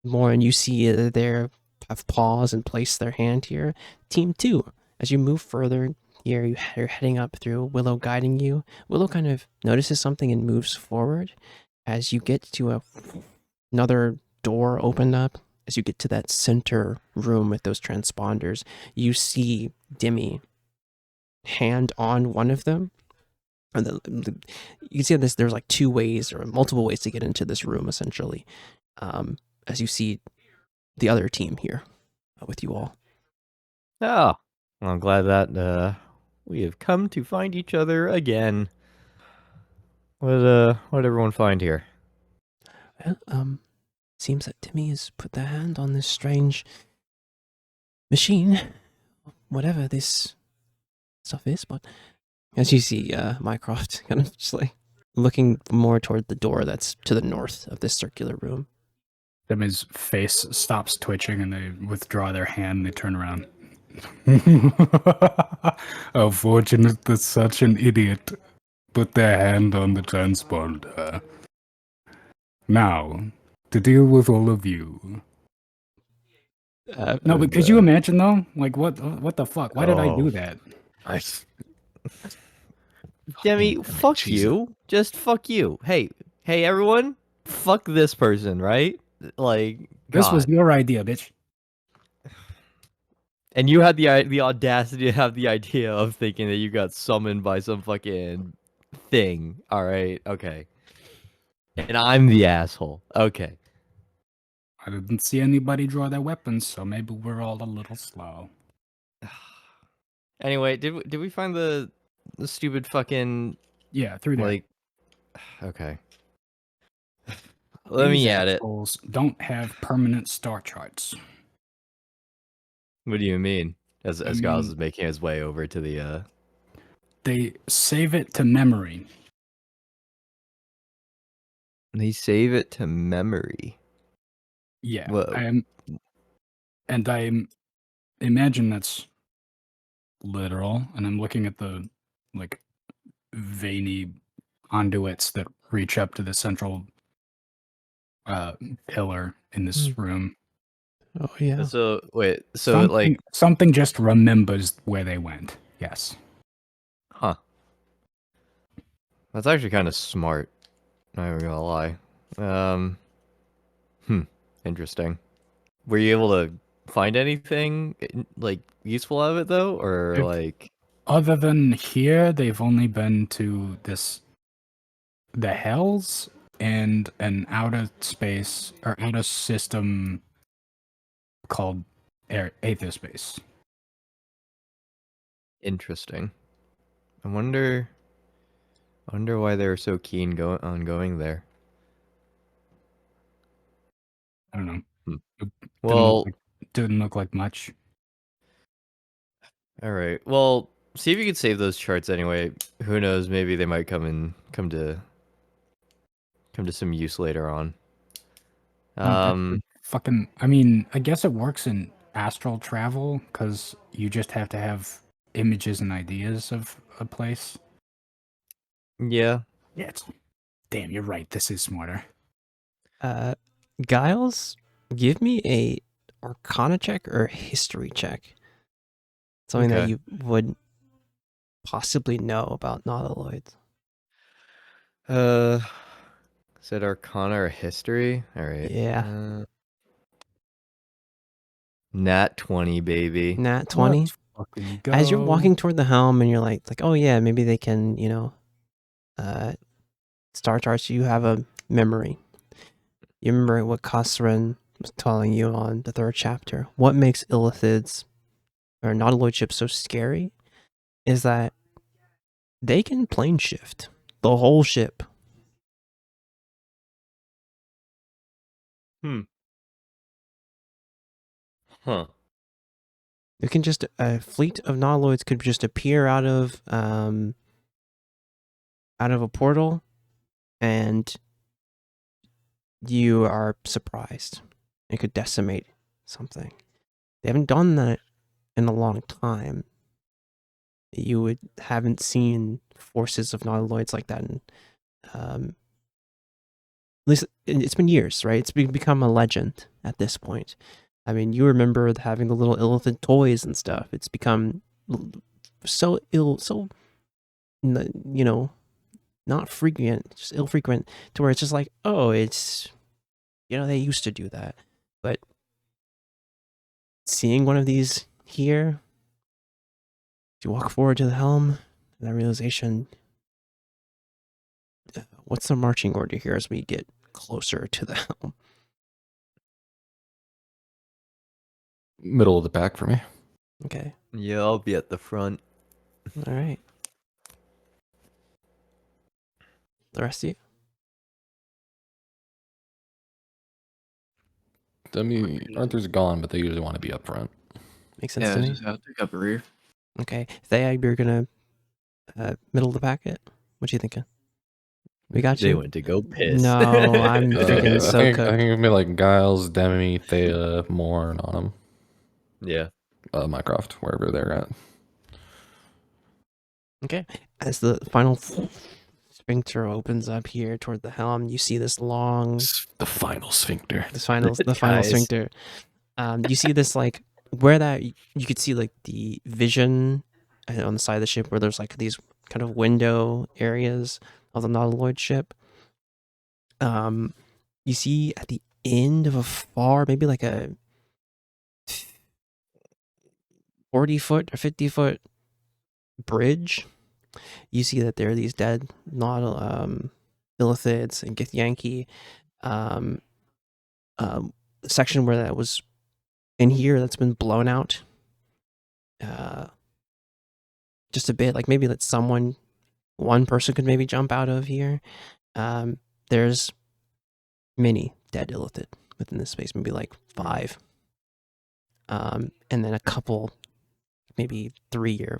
more, and you see they have paused and placed their hand here. Team 2, as you move further here, you're heading up through, Willow guiding you. Willow kind of notices something and moves forward. As you get to another door opened up, as you get to that center room with those transponders, you see Demi hand on one of them. And you can see this. There's like 2 ways or multiple ways to get into this room, essentially. As you see the other team here with you all. Oh, well, I'm glad that we have come to find each other again. What did everyone find here? Well, seems that Timmy has put their hand on this strange machine, whatever this stuff is. But as you see, Mycroft kind of just like looking more toward the door that's to the north of this circular room. Demi's face stops twitching and they withdraw their hand and they turn around. How fortunate that such an idiot put their hand on the transponder. Now, to deal with all of you. No, but could you imagine though? Like, what the fuck? Why did I do that? Demi, Fucking fuck Jesus. you. Just fuck you. Hey, everyone, fuck this person, right? Like, This was God. your idea, bitch. And you had the audacity to have the idea of thinking that you got summoned by some fucking thing. All right, okay. And I'm the asshole. Okay. I didn't see anybody draw their weapons, so maybe we're all a little slow. Anyway, did we find the stupid fucking Yeah, through there. like? Okay. Let These me add it. assholes don't have permanent star charts. What do you mean? As I Giles mean- is making his way over to the They save it to memory. They save it to memory. Yeah, Whoa. I imagine that's literal, and I'm looking at the like veiny conduits that reach up to the central pillar in this room. Oh yeah. So wait, so something, like, something just remembers where they went. Yes. huh? That's actually kind of smart. Not even gonna lie. Interesting. Were you able to find anything like useful out of it though, or If- like? Other than here, they've only been to the Hells and an outer space or outer system called Aetherspace. Interesting. I wonder why they were so keen on going there. I don't know. Well, Didn't look like much. all right. Well, see if you could save those charts anyway. Who knows? Maybe they might come to some use later on. Fucking. I mean, I guess it works in astral travel because you just have to have images and ideas of a place. Yeah. Yeah. Damn, you're right. This is smarter. Giles, give me a Arcana check or a History check. Something that Okay. you would possibly know about Nautiloids. Is it Arcana or History? All right. Yeah. Nat 20, baby. Nat 20. Let's fucking go. As you're walking toward the helm and you're like, oh yeah, maybe they can, star charts, you have a memory. You remember what Khosrin was telling you on the 3rd chapter. What makes Illithids or Nautiloid ships so scary is that they can plane shift the whole ship. Huh. It can just, a fleet of Nautiloids could just appear out of a portal, and you are surprised. It could decimate something. They haven't done that in a long time. You haven't seen forces of Nautiloids like that in, at least it's been years, right? It's become a legend at this point. I mean, you remember having the little Illithid toys and stuff. It's become so not frequent, just ill-frequent, to where it's just like, oh, it's, they used to do that. But seeing one of these here, you walk forward to the helm, and that realization, what's the marching order here as we get closer to the helm? Middle of the pack for me. Okay. Yeah, I'll be at the front. All right. The rest of you? I mean, Arthur's gone, but they usually want to be up front. Makes sense Yeah, to me. just out take up a rear. Okay. Thea, you're gonna middle of the packet? What you thinking? We got They you. went to go piss. No, I'm freaking I so think cooked. it'd be like Giles, Demi, Thea, Morn on them. Yeah. Mycroft, wherever they're at. Okay. As the final sphincter opens up here toward the helm, you see this long, The final sphincter. the final Guys. sphincter. You see this like where that you could see like the vision on the side of the ship where there's like these kind of window areas of the Nautiloid ship. You see at the end of a far, maybe like a 40-foot or 50-foot bridge, you see that there are these dead Illithids and Githyanki. Section where that was in here that's been blown out just a bit, like maybe that one person could maybe jump out of here. There's many dead Illithid within this space, maybe like 5. And then a couple, maybe 3-year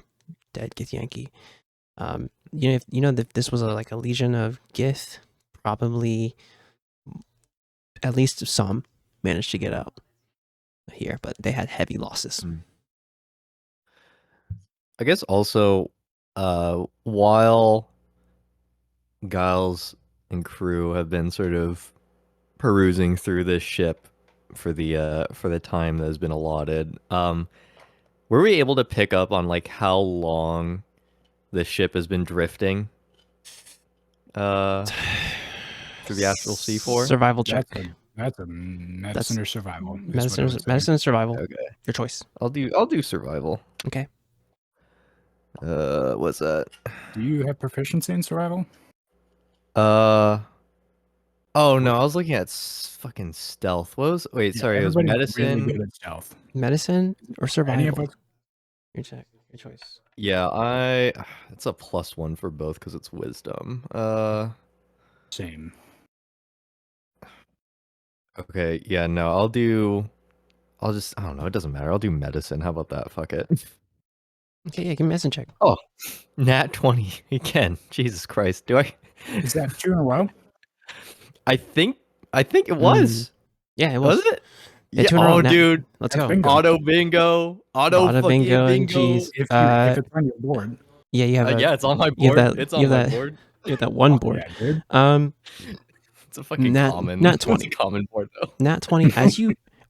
dead Githyanki. If this was like a legion of Gith, probably at least some managed to get out here, but they had heavy losses. I guess also, while Giles and crew have been sort of perusing through this ship for the time that has been allotted, were we able to pick up on like how long the ship has been drifting through the astral sea for? Survival check. That's a medicine or survival. Medicine or survival. Okay, Your choice. I'll do survival. Okay. What's that? Do you have proficiency in survival? Oh no, I was looking at fucking stealth. What was? Wait, sorry, it was everybody's medicine. Really good at stealth. Medicine or survival? Any of us? Your choice. Yeah, it's a +1 for both because it's wisdom. Same. Okay, yeah, no, I don't know, it doesn't matter. I'll do medicine. How about that? Fuck it. Okay, yeah, give me a medicine check. Oh, nat 20 again. Jesus Christ. Do I? Is that 2 in a row? I think it was. Yeah, it was. Was it? Yeah, Yeah. 2 in a row. Oh, Nat- dude. Let's That's go. bingo. Auto bingo. Auto fucking bingo and bingo. cheese. If it's on your board. Yeah, you have Yeah, it's on my you have board. that- It's you on have my that- board. you have that one board. Yeah, dude. It's a fucking Nat- common. nat It's 20. a common board though. Nat 20.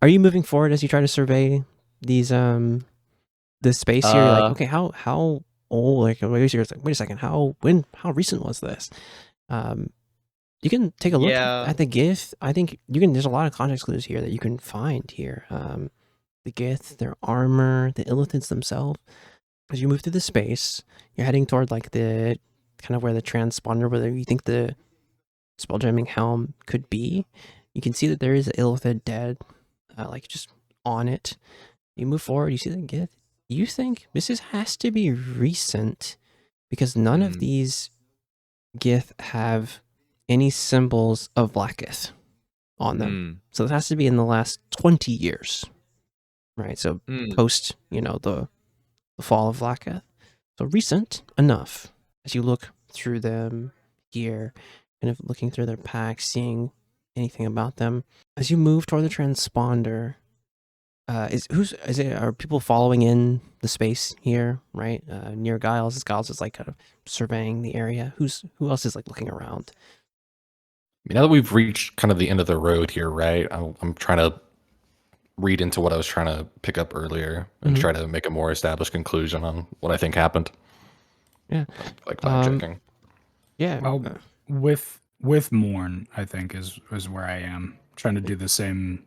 Are you moving forward as you try to survey these the space here? You're like, okay, how old? Like, wait a second. How recent was this? You can take a look at the Gith. I think there's a lot of context clues here that you can find here. The Gith, their armor, the Illithids themselves. As you move through the space, you're heading toward like the kind of where the transponder, where you think the spelljamming helm could be. You can see that there is an Illithid dead, like just on it. You move forward, you see the Gith. You think this has to be recent because none of these Gith have any symbols of Blackith on them. So it has to be in the last 20 years, right? So post, the fall of Blackith. So recent enough. As you look through them here, kind of looking through their packs, seeing anything about them. As you move toward the transponder, are people following in the space here, right? Near Giles. Giles is like kind of surveying the area. Who else is like looking around? Now that we've reached kind of the end of the road here, right? I'm trying to read into what I was trying to pick up earlier and try to make a more established conclusion on what I think happened. Yeah. Like fact checking. Yeah. Well, with Morn, I think is where I am trying to do the same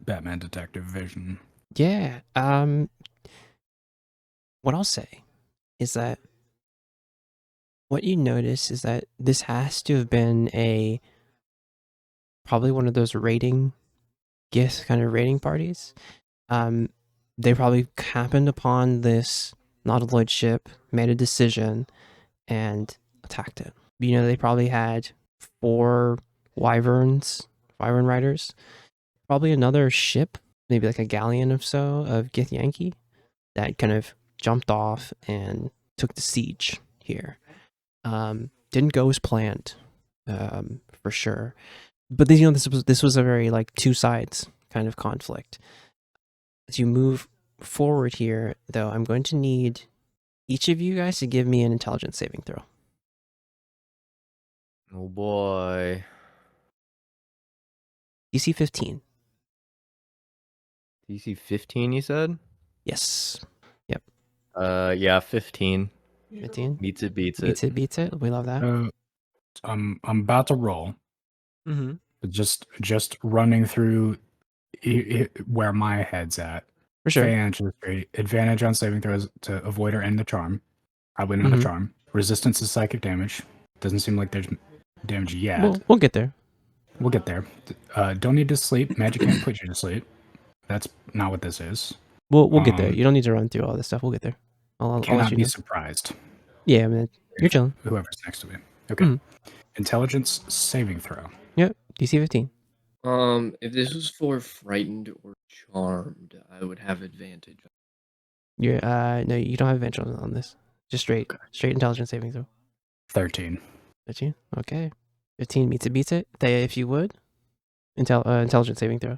Batman detective vision. Yeah. What I'll say is that what you notice is that this has to have been probably one of those raiding Gith kind of raiding parties. They probably happened upon this Nautiloid ship, made a decision, and attacked it. They probably had 4 wyvern riders, probably another ship, maybe like a galleon of Githyanki that kind of jumped off and took the siege here. Didn't go as planned, for sure. But this was a very like 2 sides kind of conflict. As you move forward here, though, I'm going to need each of you guys to give me an intelligence saving throw. Oh boy. DC 15. DC 15, you said? Yes. Yep. Yeah, 15. 15. Beats it. Beats it. We love that. I'm about to roll. Mm-hmm. But just running through where my head's at. For sure. Advantage on saving throws to avoid or end the charm. Probably not a Mhm. charm. Resistance to psychic damage. Doesn't seem like there's damage yet. We'll get there. We'll get there. Don't need to sleep. Magic can't put you to sleep. That's not what this is. We'll get there. You don't need to run through all this stuff. We'll get there. I'll let Cannot you be know. surprised. Yeah, I mean, you're chilling. Whoever's next to me. Okay. Mhm. Intelligence saving throw. Yep. DC 15. If this was for frightened or charmed, I would have advantage. You're no, you don't have advantage on this. Just straight intelligence saving throw. 13. 13. Okay. 15 meets it, beats it. Thea, if you would. Intelligence saving throw.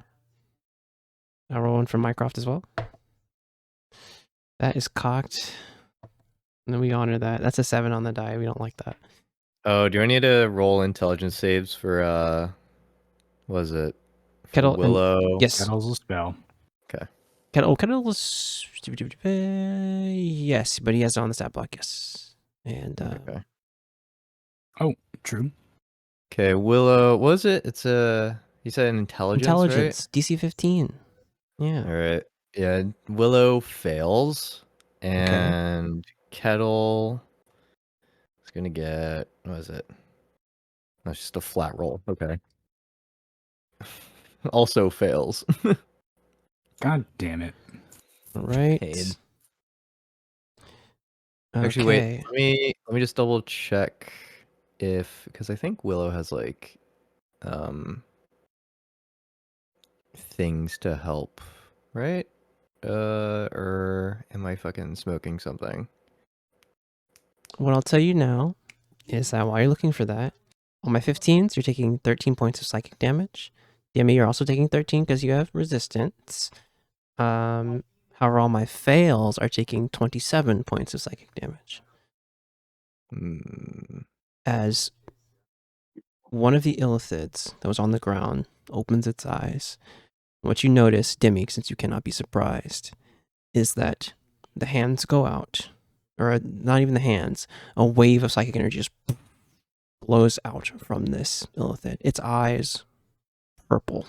I'll roll one from Mycroft as well. That is cocked. And then we honor that. That's a 7 on the die. We don't like that. Oh, do I need to roll intelligence saves for what is it? For Kettle and- Willow. Yes. Kettle's a spell. Kettle is... Yes, but he has it on the stat block, yes. And Okay. Oh, true. Okay, Willow. What was it? It's you said an intelligence, DC 15. Yeah. right? All right. Yeah, Willow fails, and Kettle is gonna get, what is it? That's just a flat roll. Okay. Also fails. God damn it. All right. Paid. Actually, wait. Let me just double check because I think Willow has like things to help, right? Or am I fucking smoking something? What I'll tell you now is that while you're looking for that, on my 15s, you're taking 13 points of psychic damage. DME, you're also taking 13 because you have resistance. However, all my fails are taking 27 points of psychic damage. As one of the illithids that was on the ground opens its eyes, what you notice, Demi, since you cannot be surprised, is that the hands go out, or not even the hands, a wave of psychic energy just blows out from this illithid. Its eyes purple.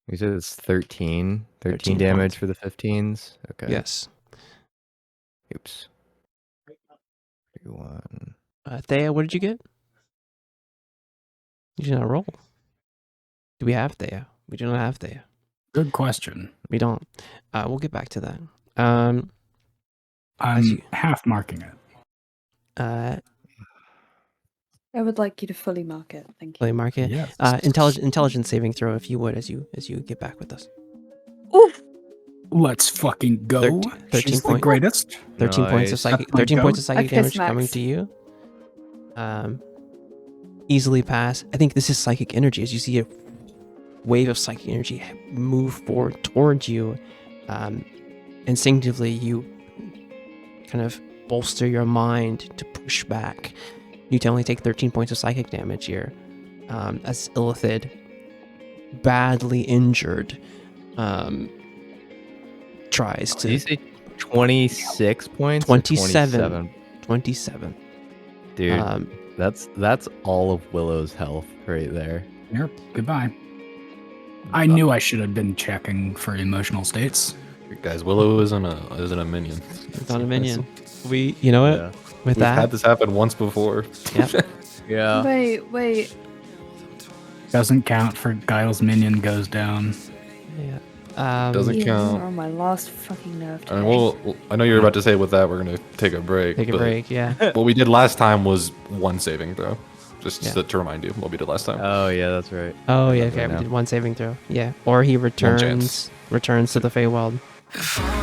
You said it's 13 13 damage points. for the 15s? Okay. Yes. Oops. 31. Thea, what did you get? You did not roll. Do we have Thea? We do not have Thea. Good question. We don't. We'll get back to that. I'm you- half marking it. I would like you to fully mark it. Thank you. Play market. Yes. Intelligence saving throw, if you would, as you get back with us. Oof! Let's fucking go. 13 She's the points. greatest. 13 points of Nice. psychic. That's my 13 points of goat. psychic I damage kiss coming Max. to you. Easily pass. I think this is psychic energy. As you see a wave of psychic energy move forward towards you, instinctively you kind of bolster your mind to push back. You can only take 13 points of psychic damage here. As Illithid, badly injured, tries Did you to... say 26 points? or 27. 27. Dude, that's all of Willow's health right there. Yep. Goodbye. I knew I should have been checking for emotional states. Guys, Willow isn't a minion. It's not a minion. You know what? Yeah. With We've that, had this happen once before. Yep. Yeah. Wait. Doesn't count for Guile's minion goes down. yeah. Doesn't You count. are on my last fucking nerve today. And I know you're about to say with that we're gonna take a break. Take a but break. Yeah. What we did last time was one saving throw. Just Yeah. to remind you what we did last time. Oh yeah, that's right. Oh yeah. Remember Okay. We now. did one saving throw. Yeah. Or he chance. returns to the Feywild. If I